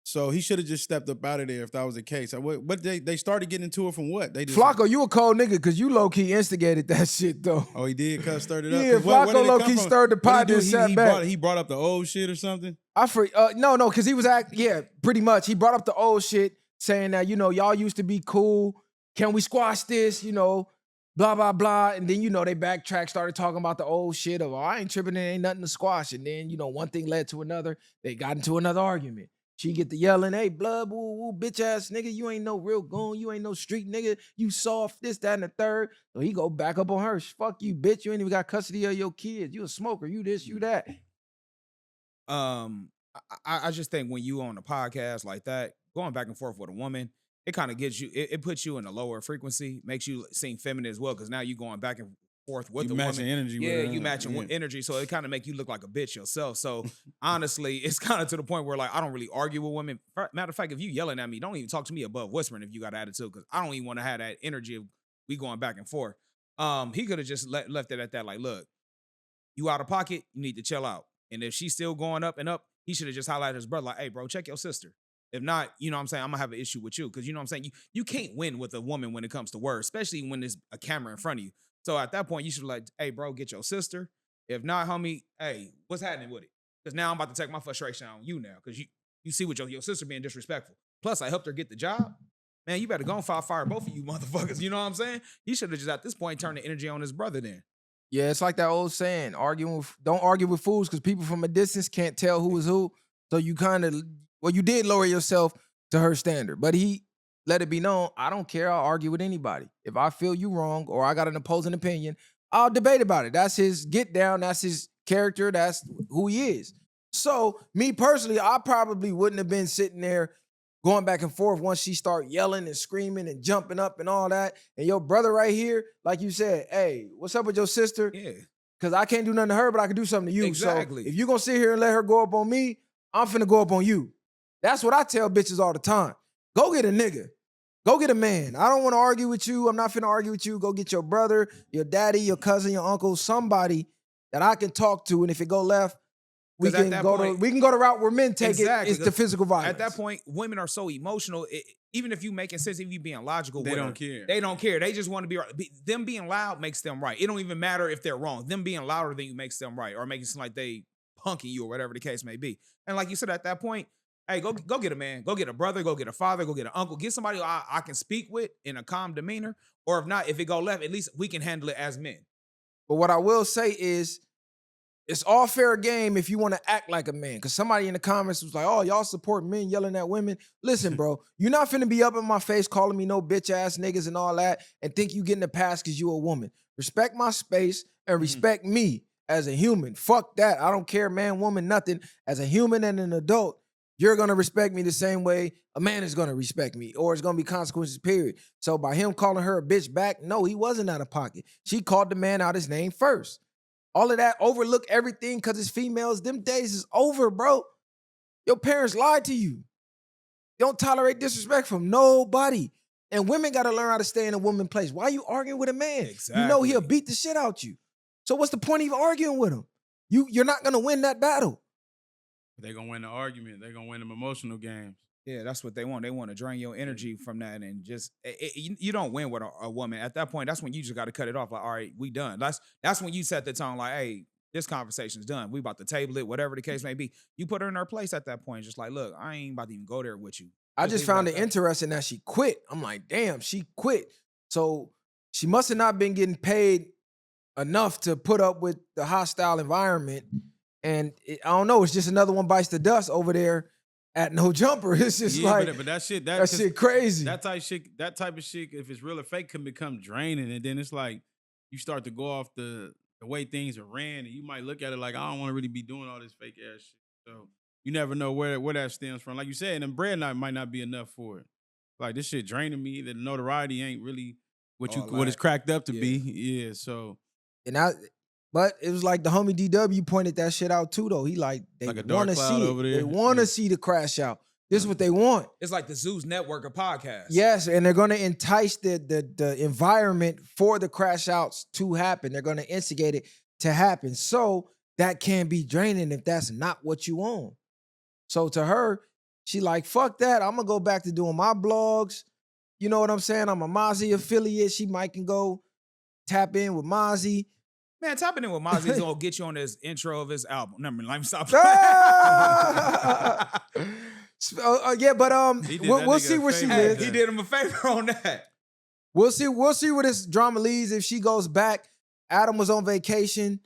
so he should have just stepped up out of there if that was the case. But they started getting into it from what? They just, Flacco, you a cold nigga because you low-key instigated that shit, though. Oh, he did? Cuz stirred it up? Yeah, Flacco low-key stirred the pot and sat back. He brought up the old shit or something? No, because he was pretty much. He brought up the old shit, saying that, you know, y'all used to be cool. Can we squash this? You know, blah, blah, blah. And then, you know, they backtracked, started talking about the old shit of, oh, I ain't tripping, there ain't nothing to squash. And then, you know, one thing led to another. They got into another argument. She get the yelling, hey, blood, woo, woo, bitch ass nigga, you ain't no real goon, you ain't no street nigga, you soft, this, that, and the third. So he go back up on her. Fuck you, bitch. You ain't even got custody of your kids. You a smoker, you this, you that. I just think when you on a podcast like that, going back and forth with a woman, it kind of gets you. It puts you in a lower frequency, makes you seem feminine as well, because now you going back and forth with You the matching woman. energy with Yeah, her, you huh? matching Yeah. energy, so it kind of make you look like a bitch yourself. So honestly, it's kind of to the point where like I don't really argue with women. Matter of fact, if you yelling at me, don't even talk to me above whispering if you got attitude, because I don't even want to have that energy of we going back and forth. He could have just left it at that. Like, look, you out of pocket, you need to chill out. And if she's still going up and up, he should have just highlighted his brother, like, hey, bro, check your sister. If not, you know what I'm saying, I'm gonna have an issue with you. Cause you know what I'm saying? You can't win with a woman when it comes to words, especially when there's a camera in front of you. So at that point, you should like, hey, bro, get your sister. If not, homie, hey, what's happening with it? Cause now I'm about to take my frustration on you now. Cause you see what your sister being disrespectful. Plus, I helped her get the job. Man, you better go and fire both of you motherfuckers. You know what I'm saying? He should have just at this point turned the energy on his brother then. Yeah, it's like that old saying: don't argue with fools, because people from a distance can't tell who is who. So you kind of, well, you did lower yourself to her standard, but he let it be known, I don't care. I'll argue with anybody. If I feel you wrong or I got an opposing opinion, I'll debate about it. That's his get down. That's his character. That's who he is. So me personally, I probably wouldn't have been sitting there going back and forth once she start yelling and screaming and jumping up and all that. And your brother right here, like you said, hey, what's up with your sister? Yeah. Because I can't do nothing to her, but I can do something to you. Exactly. So if you're going to sit here and let her go up on me, I'm finna go up on you. That's what I tell bitches all the time. Go get a nigga. Go get a man. I don't want to argue with you. I'm not finna argue with you. Go get your brother, your daddy, your cousin, your uncle, somebody that I can talk to. And if it go left, we 'Cause at can that go point- to the route where men take Exactly, it. It's the physical violence. At that point, women are so emotional. Even if you making sense, if you being logical, They with don't her, care. They don't care. They just want to be right. Them being loud makes them right. It don't even matter if they're wrong. Them being louder than you makes them right, or making it seem like they punking you or whatever the case may be. And like you said, at that point, hey, go get a man, go get a brother, go get a father, go get an uncle, get somebody I can speak with in a calm demeanor. Or if not, if it go left, at least we can handle it as men. But what I will say is, it's all fair game if you want to act like a man. Because somebody in the comments was like, oh, y'all support men yelling at women. Listen, bro, you're not finna be up in my face calling me no bitch ass niggas and all that and think you getting a pass because you a woman. Respect my space and respect me as a human. Fuck that. I don't care, man, woman, nothing. As a human and an adult, you're going to respect me the same way a man is going to respect me, or it's going to be consequences, period. So by him calling her a bitch back, no, he wasn't out of pocket. She called the man out his name first. All of that, overlook everything because it's females. Them days is over, bro. Your parents lied to you. You don't tolerate disrespect from nobody. And women got to learn how to stay in a woman's place. Why are you arguing with a man? You know he'll beat the shit out you. So what's the point of even arguing with him? You're not going to win that battle. They're going to win the argument. They're going to win them emotional games. Yeah, that's what they want. They want to drain your energy from that, and just you don't win with a woman. At that point, that's when you just got to cut it off. Like, all right, we done. That's when you set the tone. Like, hey, this conversation's done. We about to table it, whatever the case may be. You put her in her place at that point. Just like, look, I ain't about to even go there with you. I just found it interesting that she quit. I'm like, damn, she quit. So she must have not been getting paid enough to put up with the hostile environment. And I don't know, it's just another one bites the dust over there at No Jumper. It's just but that shit, that shit crazy. That type of shit, if it's real or fake, can become draining. And then it's like you start to go off the way things are ran, and you might look at it like, I don't want to really be doing all this fake ass shit. So you never know where that stems from. Like you said, and bread might not be enough for it. Like, this shit draining me. The notoriety ain't really what it's cracked up to be. Yeah. So but it was like the homie DW pointed that shit out too, though. He like, they like a dark want to cloud see over it. there. They want to see the crash out. This is what they want. It's like the Zeus network of podcasts. Yes, and they're going to entice the environment for the crash outs to happen. They're going to instigate it to happen. So that can be draining if that's not what you want. So to her, she like, fuck that. I'm going to go back to doing my blogs. You know what I'm saying? I'm a Mazi affiliate. She might can go tap in with Mazi. Man, tapping in with Mazi is gonna get you on this intro of his album. Never mind, let me stop. Yeah, but we'll see where she Hey, lives. he did him a favor on that. We'll see where this drama leads if she goes back. Adam was on vacation.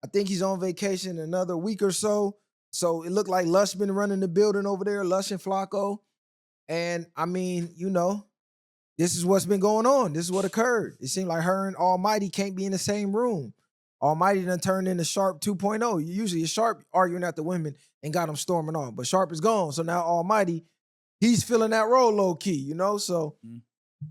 I think he's on vacation another week or so. So it looked like Lush been running the building over there, Lush and Flacco. And I mean, you know, this is what's been going on. This is what occurred. It seemed like her and Almighty can't be in the same room. Almighty done turned into Sharp 2.0. Usually it's Sharp arguing at the women and got them storming off. But Sharp is gone. So now Almighty, he's filling that role low key, you know? So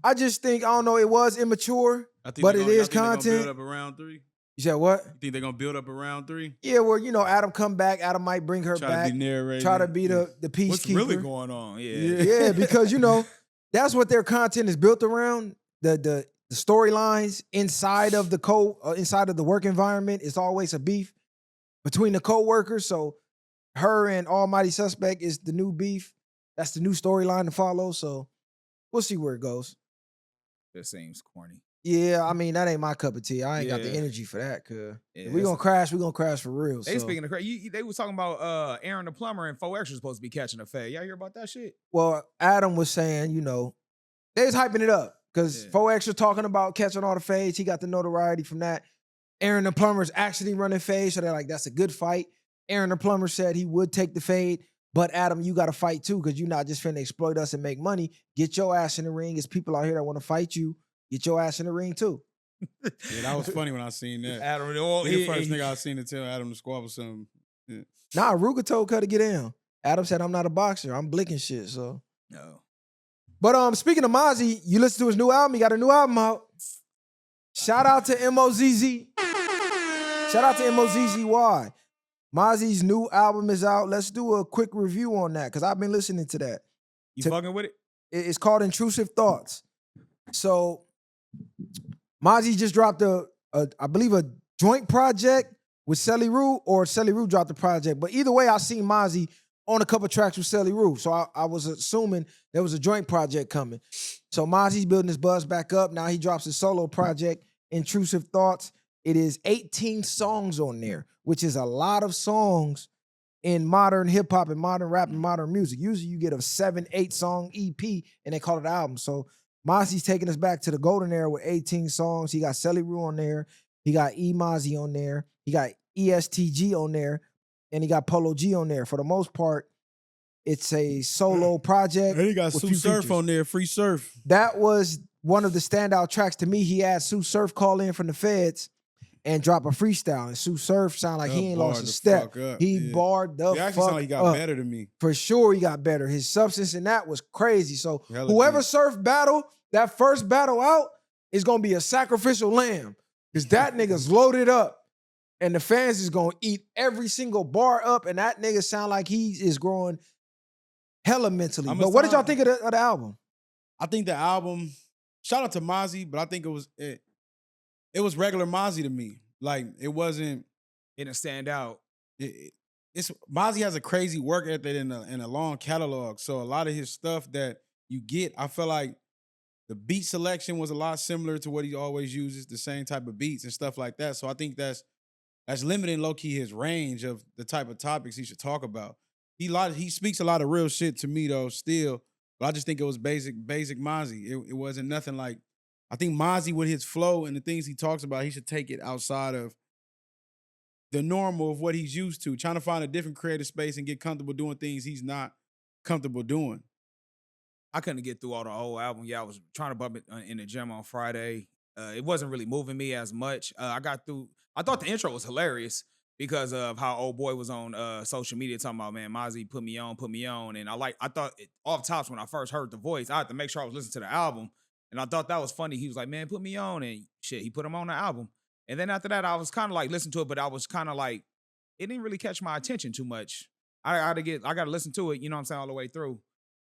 I just think, I don't know, it was immature, but it is content. Build up around 3? You said what? You think they're going to build up around 3? Yeah, well, you know, Adam come back. Adam might bring her Try back. to be narrating. Try to be the peacekeeper. What's really going on? Yeah, because, you know, that's what their content is built around. The storylines inside of inside of the work environment is always a beef between the co-workers. So her and Almighty Suspect is the new beef. That's the new storyline to follow. So we'll see where it goes. That seems corny. Yeah, I mean, that ain't my cup of tea. I ain't got the energy for that, cuz. If we gonna crash, we gonna crash for real. They speaking of crash, they was talking about Aaron the plumber and 4X was supposed to be catching a fade. Y'all hear about that shit? Well, Adam was saying, you know, they was hyping it up because 4X was talking about catching all the fades. He got the notoriety from that. Aaron the plumber's actually running fade, so they're like, that's a good fight. Aaron the plumber said he would take the fade, but Adam, you got to fight too because you're not just finna exploit us and make money. Get your ass in the ring. It's people out here that want to fight you. Get your ass in the ring too. Yeah, that was funny when I seen that. Adam, the first nigga I seen to tell Adam to squabble something. Yeah. Nah, Ruger told her to get down. Adam said, I'm not a boxer. I'm blicking shit, so. No. But speaking of Mazi, you listen to his new album. He got a new album out. Shout out to MOZZ. Shout out to MOZZY. Mazi's new album is out. Let's do a quick review on that because I've been listening to that. You fucking with it? It's called Intrusive Thoughts. So Mazi just dropped I believe a joint project with Celly Rue, or Celly Rue dropped the project. But either way, I seen Mazi on a couple tracks with Celly Rue. So I was assuming there was a joint project coming. So Mazi's building his buzz back up. Now he drops his solo project, Intrusive Thoughts. It is 18 songs on there, which is a lot of songs in modern hip hop and modern rap and modern music. Usually you get a 7-8 song EP and they call it an album. So Mazi's taking us back to the golden era with 18 songs. He got Celly Rue on there. He got Mazi on there. He got ESTG on there. And he got Polo G on there. For the most part, it's a solo project. And he got Sue Surf features on there, Free Surf. That was one of the standout tracks to me. He had Sue Surf call in from the feds and drop a freestyle. And Sue Surf sound like he ain't lost a step. He barred the fuck up. He actually sound like he got better than me. For sure he got better. His substance in that was crazy. So Hella Surf battle, that first battle out is going to be a sacrificial lamb because that nigga's loaded up and the fans is going to eat every single bar up and that nigga sound like he is growing hella mentally. But what did y'all think of the album? I think the album, shout out to Mazi, but I think it was regular Mazi to me. Like, it wasn't. It didn't stand out. It's Mazi has a crazy work ethic and a long catalog. So a lot of his stuff that you get, I feel like the beat selection was a lot similar to what he always uses, the same type of beats and stuff like that. So I think that's limiting low-key his range of the type of topics he should talk about. He speaks a lot of real shit to me though, still. But I just think it was basic Mazi. It wasn't nothing like. I think Mazi with his flow and the things he talks about, he should take it outside of the normal of what he's used to, trying to find a different creative space and get comfortable doing things he's not comfortable doing. I couldn't get through all the whole album. Yeah, I was trying to bump it in the gym on Friday. It wasn't really moving me as much. I got through. I thought the intro was hilarious because of how old boy was on social media talking about, man, Mazi put me on. And I thought off tops when I first heard the voice, I had to make sure I was listening to the album. And I thought that was funny. He was like, man, put me on. And shit, he put him on the album. And then after that, I was kind of like listening to it, but I was kind of like, it didn't really catch my attention too much. I got to listen to it, you know what I'm saying, all the way through.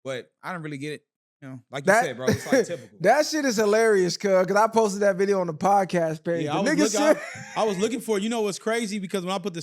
But I didn't really get it. You know, like you said, bro, it's like typical. That shit is hilarious, cuz I posted that video on the podcast page. Yeah, I was looking for it. You know what's crazy? Because when I put the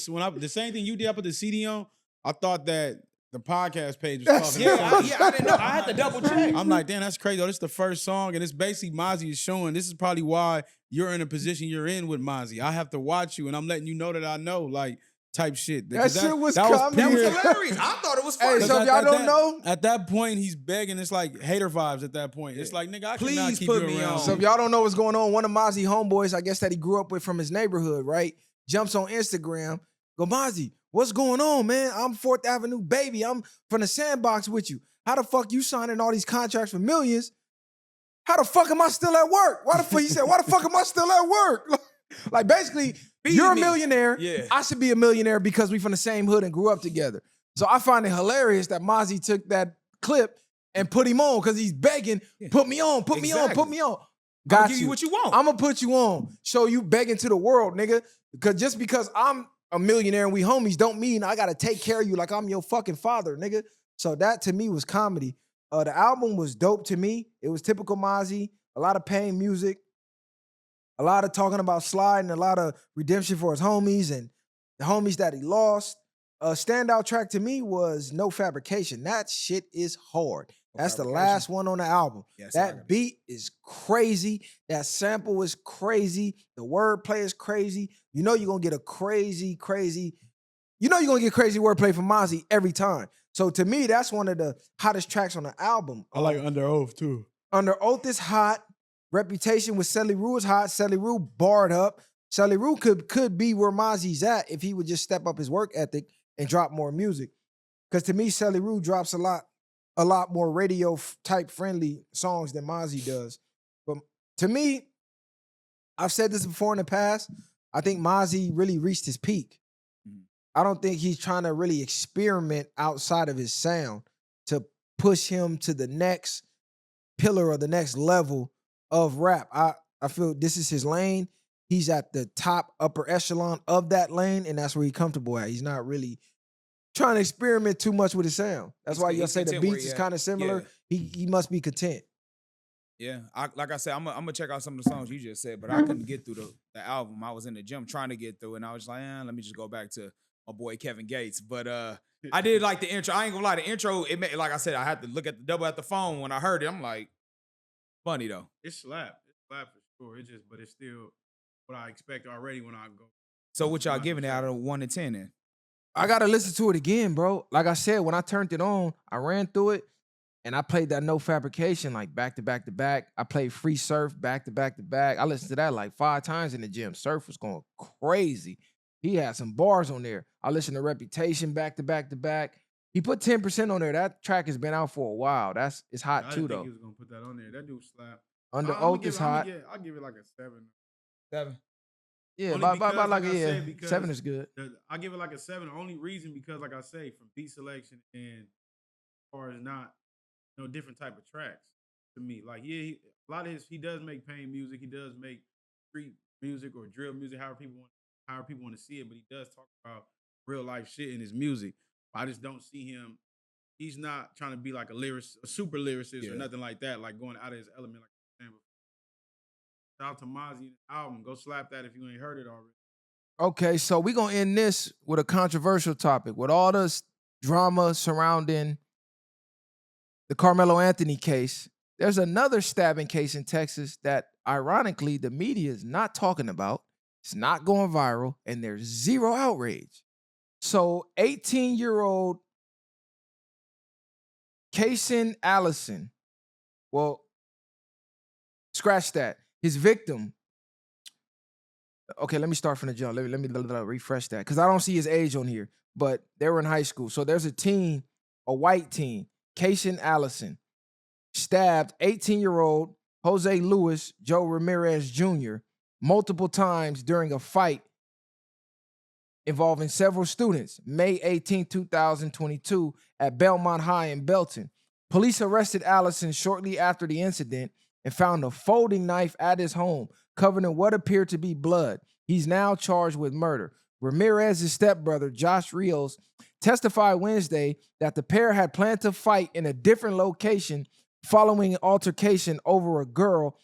same thing you did, I put the CD on, I thought that the podcast page was talking. I didn't know. I had to double check. I'm like, damn, that's crazy. Oh, this is the first song, and it's basically Mazi is showing. This is probably why you're in a position you're in with Mazi. I have to watch you, and I'm letting you know that I know, like, type shit. That shit was that was hilarious. I thought it was funny. Hey, so if y'all don't know, at that point he's begging. It's like hater vibes at that point. It's like, nigga, I cannot keep put you me around. on. So if y'all don't know what's going on, one of Mazi homeboys, I guess that he grew up with from his neighborhood, right? Jumps on Instagram, go, Mazi, what's going on, man? I'm 4th Avenue baby. I'm from the sandbox with you. How the fuck you signing all these contracts for millions? How the fuck am I still at work? He said, why the fuck am I still at work? Like basically, Feed you're a me. millionaire. Yeah. I should be a millionaire because we from the same hood and grew up together. So I find it hilarious that Mazi took that clip and put him on because he's begging, put me on, put me on, put Exactly. me on. I'ma Got give you. you what you want. I'm gonna put you on. Show you begging to the world, nigga. Because just because I'm a millionaire and we homies don't mean I gotta take care of you like I'm your fucking father, nigga. So that to me was comedy. The album was dope to me. It was typical Mazi, a lot of pain music, a lot of talking about sliding, a lot of redemption for his homies and the homies that he lost. A standout track to me was No Fabrication. That shit is hard. That's the last one on the album. Yes, That beat is crazy. That sample is crazy. The wordplay is crazy. You know you're gonna get a crazy wordplay from Mazi every time. So to me, that's one of the hottest tracks on the album. I like Under Oath too. Under Oath is hot. Reputation with Celly Rue is hot. Celly Rue barred up. Celly Rue could be where Mazi's at if he would just step up his work ethic and drop more music. Because to me, Celly Rue drops a lot more radio type friendly songs than Mazi does. But to me, I've said this before in the past, I think Mazi really reached his peak. I don't think he's trying to really experiment outside of his sound to push him to the next pillar or the next level of rap. I feel this is his lane. He's at the top upper echelon of that lane, and that's where he's comfortable at. He's not really trying to experiment too much with his sound. That's why you'll say the content where beats he is at. kind of similar. He must be content. Yeah, like I said, I'm gonna check out some of the songs you just said, but I couldn't get through the album. I was in the gym trying to get through, and I was like, let me just go back to my boy Kevin Gates. But I did like the intro. I ain't gonna lie, the intro, it made, like I said, I had to look at the double at the phone when I heard it. I'm like, funny though. It's slap. It's slap for sure. But it's still what I expect already when I go. So what y'all giving it out of 1 to 10 then? I gotta listen to it again, bro. Like I said, when I turned it on, I ran through it and I played that No Fabrication like back to back to back. I played Free Surf back to back to back. I listened to that like 5 times in the gym. Surf was going crazy. He had some bars on there. I listened to Reputation back to back to back. He put 10% on there. That track has been out for a while. It's hot I too didn't think though. he was gonna put that on there. That dude slap. Under Oath is hot. I'll give it like a 7. 7. Yeah, Only by because, like like I a said, because 7 is good. I give it like a 7. The only reason because, like I say, from beat selection and as far as not, different type of tracks to me. Like, yeah, a lot of he does make pain music. He does make street music or drill music, however people want to see it. But he does talk about real life shit in his music. I just don't see him. He's not trying to be like a super lyricist or nothing like that. Like going out of his element, like I'm saying before. Shout out to Mazi album. Go slap that if you ain't heard it already. Okay, so we're gonna end this with a controversial topic. With all this drama surrounding the Carmelo Anthony case, there's another stabbing case in Texas that ironically the media is not talking about. It's not going viral, and there's zero outrage. So 18-year-old Cayson Allison, well, scratch that. His victim. Okay, let me start from the jump. Let me refresh that because I don't see his age on here, but they were in high school. So there's a white teen, Cayson Allison, stabbed 18-year-old Jose Luis Joe Ramirez Jr. multiple times during a fight involving several students, May 18, 2022, at Belmont High in Belton. Police arrested Allison shortly after the incident and found a folding knife at his home, covered in what appeared to be blood. He's now charged with murder. Ramirez's stepbrother, Josh Rios, testified Wednesday that the pair had planned to fight in a different location following an altercation over a girl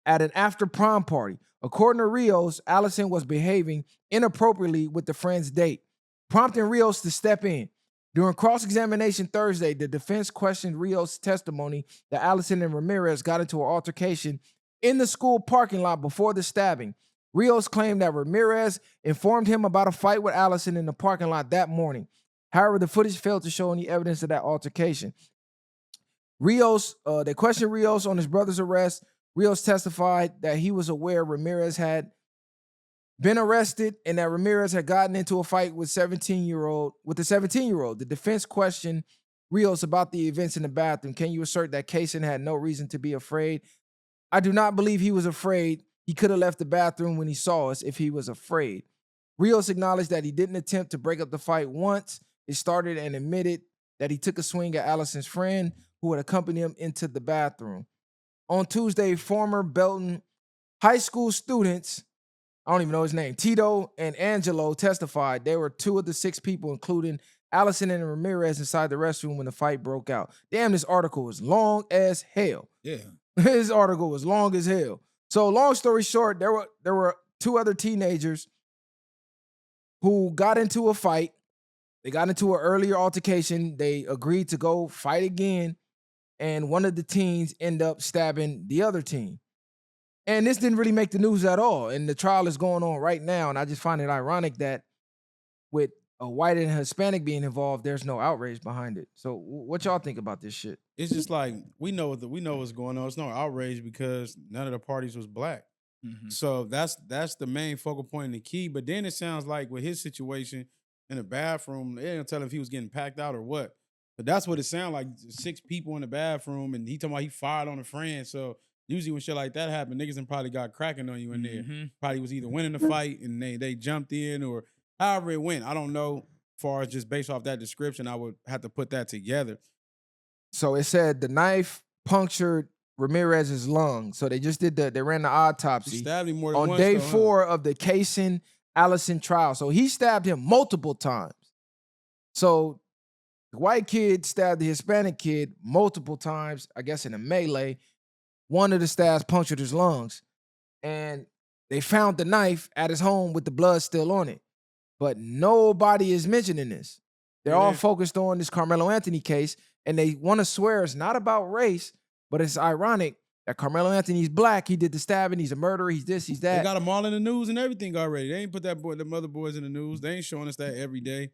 at an after-prom party. According to Rios, Allison was behaving inappropriately with the friend's date, prompting Rios to step in. During cross-examination Thursday, the defense questioned Rios' testimony that Allison and Ramirez got into an altercation in the school parking lot before the stabbing. Rios claimed that Ramirez informed him about a fight with Allison in the parking lot that morning. However, the footage failed to show any evidence of that altercation. They questioned Rios on his brother's arrest. Rios testified that he was aware Ramirez had been arrested and that Ramirez had gotten into a fight with the 17-year-old. The defense questioned Rios about the events in the bathroom. Can you assert that Cayson had no reason to be afraid? I do not believe he was afraid. He could have left the bathroom when he saw us if he was afraid. Rios acknowledged that he didn't attempt to break up the fight once it started and admitted that he took a swing at Allison's friend who had accompanied him into the bathroom. On Tuesday, former Belton high school students, I don't even know his name, Tito and Angelo, testified they were 2 of the 6 people, including Allison and Ramirez, inside the restroom when the fight broke out. Damn, this article is long as hell. Yeah. This article was long as hell. So long story short, there were 2 other teenagers who got into a fight. They got into an earlier altercation. They agreed to go fight again. And one of the teens ended up stabbing the other teen. And this didn't really make the news at all. And the trial is going on right now. And I just find it ironic that with a white and Hispanic being involved, there's no outrage behind it. So what y'all think about this shit? It's just like we know what's going on. It's no outrage because none of the parties was black. Mhm. So that's the main focal point and the key. But then it sounds like with his situation in the bathroom, they didn't tell him if he was getting packed out or what. But that's what it sounded like. 6 people in the bathroom, and he talking about he fired on a friend. So usually when shit like that happen, niggas done probably got cracking on you in there. Mhm. Probably was either winning the fight and they jumped in or however it went. I don't know. As far as just based off that description, I would have to put that together. So it said the knife punctured Ramirez's lung. So they just they ran the He autopsy stabbed him more than on once, day though, huh? 4 of the Cayson Allison trial. So he stabbed him multiple times. So the white kid stabbed the Hispanic kid multiple times, I guess in a melee. One of the stabs punctured his lungs. And they found the knife at his home with the blood still on it. But nobody is mentioning this. They're all focused on this Carmelo Anthony case, and they want to swear it's not about race, but it's ironic that Carmelo Anthony's black. He did the stabbing. He's a murderer. He's this, he's that. They got them all in the news and everything already. They ain't put them other boys in the news. They ain't showing us that every day.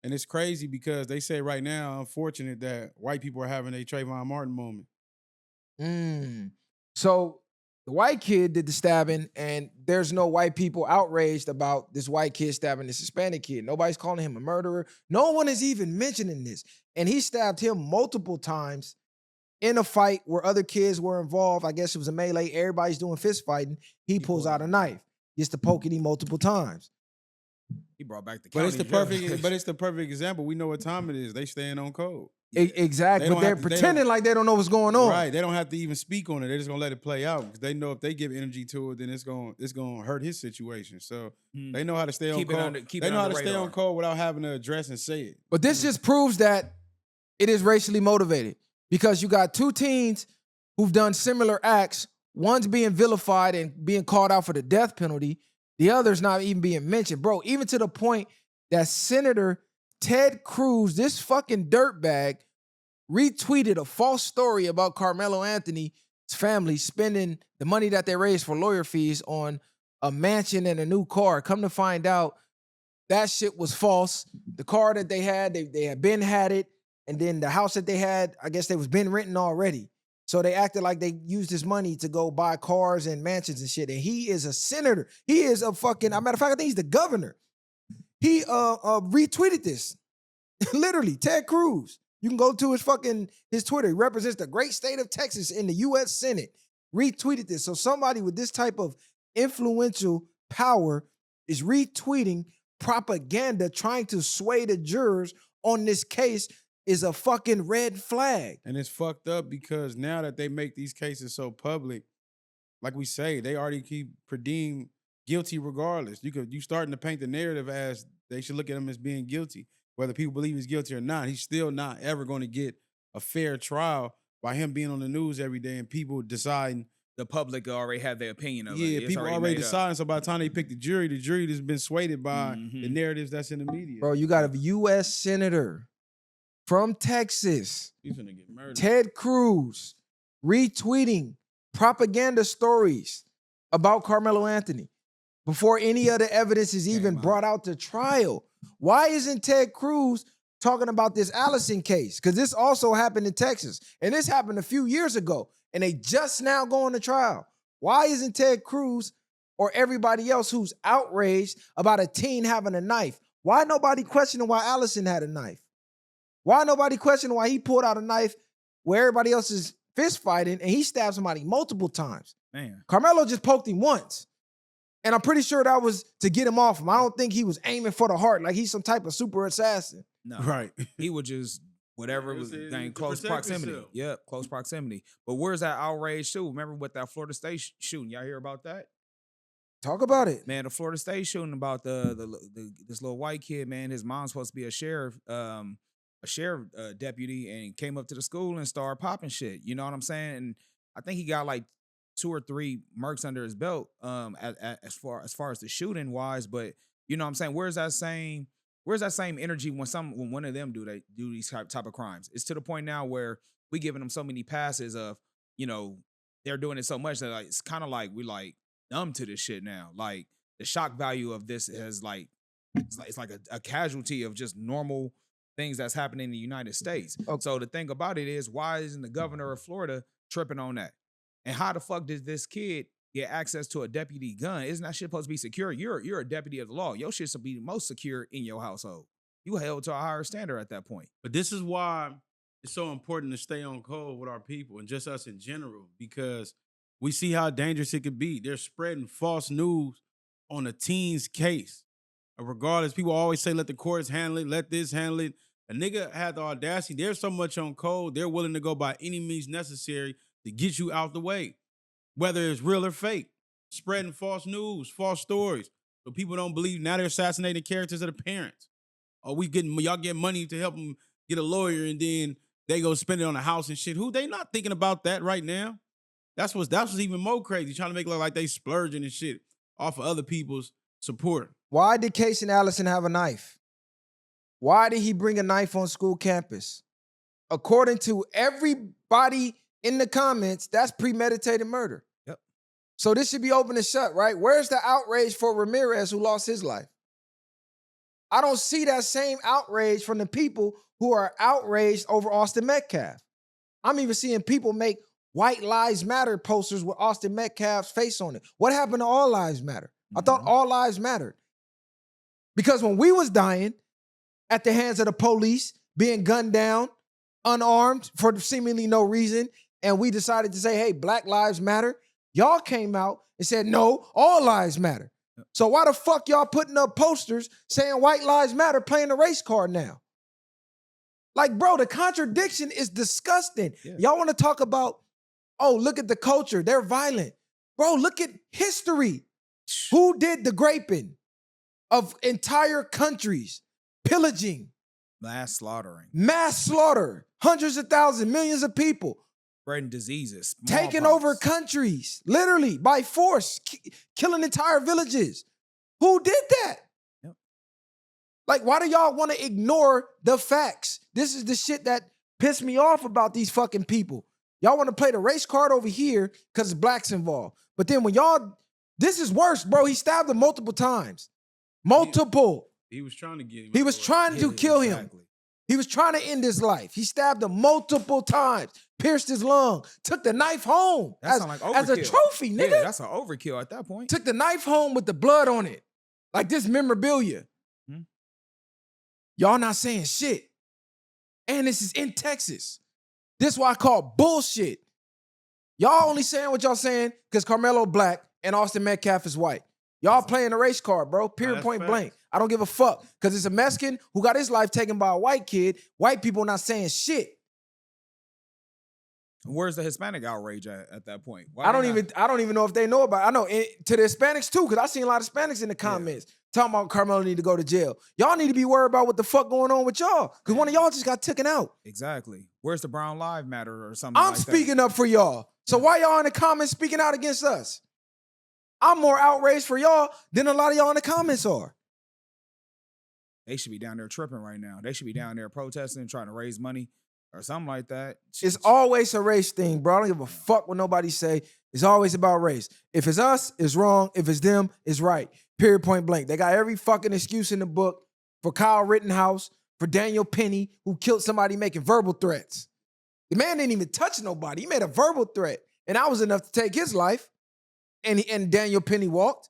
And it's crazy because they say right now, unfortunate that white people are having a Trayvon Martin moment. So the white kid did the stabbing, and there's no white people outraged about this white kid stabbing this Hispanic kid. Nobody's calling him a murderer. No one is even mentioning this. And he stabbed him multiple times in a fight where other kids were involved. I guess it was a melee. Everybody's doing fist fighting. He pulls out a knife, gets to poking him multiple times. He brought back the But county it's the judge. perfect example. We know what time it is. They staying on code. Exactly. They But don't they're have to- they pretending don't- like they don't know what's going on. Right. They don't have to even speak on it. They're just gonna let it play out because they know if they give energy to it, then it's gonna hurt his situation. So they know how to stay on Keep it code. under- keep They it know how under to stay on radar. code without having to address and say it. But this just proves that it is racially motivated because you got 2 teens who've done similar acts. One's being vilified and being called out for the death penalty. The other's not even being mentioned. Bro, even to the point that Senator Ted Cruz, this fucking dirtbag, retweeted a false story about Carmelo Anthony's family spending the money that they raised for lawyer fees on a mansion and a new car. Come to find out, that shit was false. The car that they had been had it. And then the house that they had, I guess they was been renting already. So they acted like they used this money to go buy cars and mansions and shit. And he is a senator. He is a fucking, as a matter of fact, I think he's the governor. He retweeted this. Literally, Ted Cruz. You can go to his Twitter. He represents the great state of Texas in the U.S. Senate. Retweeted this. So somebody with this type of influential power is retweeting propaganda trying to sway the jurors on this case is a fucking red flag. And it's fucked up because now that they make these cases so public, like we say, they already keep deemed guilty regardless. You starting to paint the narrative as they should look at him as being guilty. Whether people believe he's guilty or not, he's still not ever going to get a fair trial by him being on the news every day and people deciding. The public already had their opinion of it. Yeah, It's people already made up. deciding. So by the time they pick the jury has been swayed by the narratives that's in the media. Bro, you got a U.S. Senator from Texas, He's gonna get murdered. Ted Cruz, retweeting propaganda stories about Carmelo Anthony before any other evidence is even brought out to trial. Why isn't Ted Cruz talking about this Allison case? Because this also happened in Texas. And this happened a few years ago. And they just now going to trial. Why isn't Ted Cruz or everybody else who's outraged about a teen having a knife? Why nobody questioning why Allison had a knife? Why nobody questioning why he pulled out a knife where everybody else is fist fighting and he stabbed somebody multiple times. Man. Carmelo just poked him once. And I'm pretty sure that was to get him off him. I don't think he was aiming for the heart like he's some type of super assassin. No. Right. He would just whatever Yeah, was it was in to close protect proximity. himself. Yep, close proximity. But where's that outrage too? Remember with that Florida State shooting? Y'all hear about that? Talk about it. Man, the Florida State shooting about this little white kid, man. His mom's supposed to be a sheriff deputy, and came up to the school and started popping shit. You know what I'm saying? And I think he got like 2 or 3 mercs under his belt. As far as the shooting wise, but you know what I'm saying? Where's that same energy when one of them do these type of crimes? It's to the point now where we giving them so many passes of, you know, they're doing it so much that like it's kind of like we like numb to this shit now. Like the shock value of this is like it's like a casualty of just normal things that's happening in the United States. Okay. So the thing about it is, why isn't the governor of Florida tripping on that? And how the fuck did this kid get access to a deputy gun? Isn't that shit supposed to be secure? You're a deputy of the law. Your shit should be most secure in your household. You held to a higher standard at that point. But this is why it's so important to stay on code with our people and just us in general, because we see how dangerous it could be. They're spreading false news on a teen's case. And regardless, people always say, let the courts handle it, let this handle it. A nigga had the audacity. There's so much on code, they're willing to go by any means necessary to get you out the way, whether it's real or fake. Spreading false news, false stories. So people don't believe. Now they're assassinating characters of the parents. Or y'all get money to help them get a lawyer, and then they go spend it on a house and shit. Who they not thinking about that right now? That's what's even more crazy. Trying to make it look like they splurging and shit off of other people's support. Why did Cayson Allison have a knife? Why did he bring a knife on school campus? According to everybody in the comments, that's premeditated murder. Yep. So this should be open and shut, right? Where's the outrage for Ramirez who lost his life? I don't see that same outrage from the people who are outraged over Austin Metcalf. I'm even seeing people make White Lives Matter posters with Austin Metcalf's face on it. What happened to All Lives Matter? I thought all lives mattered. Because when we was dying at the hands of the police, being gunned down, unarmed for seemingly no reason, and we decided to say, hey, Black Lives Matter, y'all came out and said, no, all lives matter. So why the fuck y'all putting up posters saying White Lives Matter playing the race card now? Like, bro, the contradiction is disgusting. Yeah. Y'all want to talk about, oh, look at the culture, they're violent. Bro, look at history. Who did the graping of entire countries? Pillaging. Mass slaughtering. Mass slaughter. Hundreds of thousands, millions of people. Spreading diseases. Taking over countries, literally, by force. Killing entire villages. Who did that? Yep. Like, why do y'all want to ignore the facts? This is the shit that pissed me off about these fucking people. Y'all want to play the race card over here because it's blacks involved. But then when y'all... This is worse, bro. He stabbed him multiple times. Multiple. He was trying to get him. He was trying to kill him. He was trying to end his life. He stabbed him multiple times, pierced his lung, took the knife home as a trophy, nigga. Yeah, that's an overkill at that point. Took the knife home with the blood on it. Like this memorabilia. Y'all not saying shit. And this is in Texas. This is why I call bullshit. Y'all only saying what y'all saying because Carmelo black and Austin Metcalf is white. Y'all playing the race card, bro. Period, point blank. I don't give a fuck. Because it's a Mexican who got his life taken by a white kid. White people not saying shit. Where's the Hispanic outrage at that point? I don't even know if they know about it. I know to the Hispanics too, because I seen a lot of Hispanics in the comments talking about Carmelo need to go to jail. Y'all need to be worried about what the fuck going on with y'all. Because one of y'all just got taken out. Exactly. Where's the Brown Lives Matter or something I'm speaking up for y'all. So why y'all in the comments speaking out against us? I'm more outraged for y'all than a lot of y'all in the comments are. They should be down there tripping right now. They should be down there protesting, trying to raise money or something like that. It's always a race thing, bro. I don't give a fuck what nobody say. It's always about race. If it's us, it's wrong. If it's them, it's right. Period, point blank. They got every fucking excuse in the book for Kyle Rittenhouse, for Daniel Penny, who killed somebody making verbal threats. The man didn't even touch nobody. He made a verbal threat. And that was enough to take his life. And Daniel Penny walked.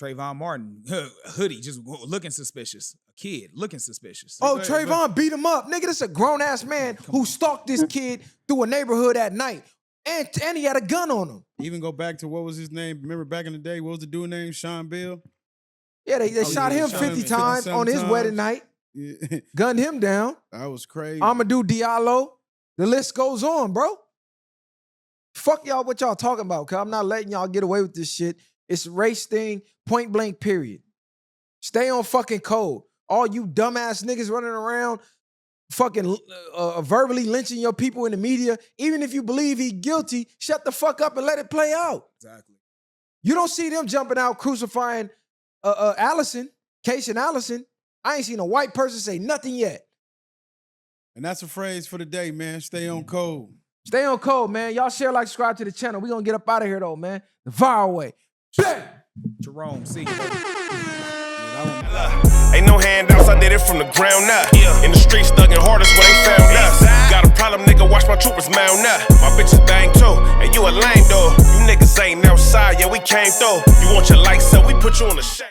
Trayvon Martin, hoodie, just looking suspicious. A kid looking suspicious. Oh, Trayvon beat him up. Nigga, this a grown-ass man who stalked this kid through a neighborhood at night. And he had a gun on him. Even go back to what was his name? Remember back in the day, what was the dude named? Sean Bill? Yeah, they shot him 50 times on his wedding night. Yeah. Gunned him down. That was crazy. Amadou Diallo. The list goes on, bro. Fuck y'all what y'all talking about, cuz I'm not letting y'all get away with this shit. It's a race thing, point blank, period. Stay on fucking code. All you dumbass niggas running around fucking verbally lynching your people in the media, even if you believe he guilty, shut the fuck up and let it play out. Exactly. You don't see them jumping out crucifying Allison, Cayson Allison. I ain't seen a white person say nothing yet. And that's a phrase for the day, man. Stay on code. Stay on code, man. Y'all share, like, subscribe to the channel. We gonna get up out of here, though, man. The viral way. Bang! Jerome, see. Ain't no handouts, I did it from the ground up. In the streets, thugging hardest where they found us. Got a problem, nigga, watch my troopers mount up. My bitches bang too, and you a lame though. You niggas ain't outside, yeah, we came through. You want your lights up, we put you on the shade.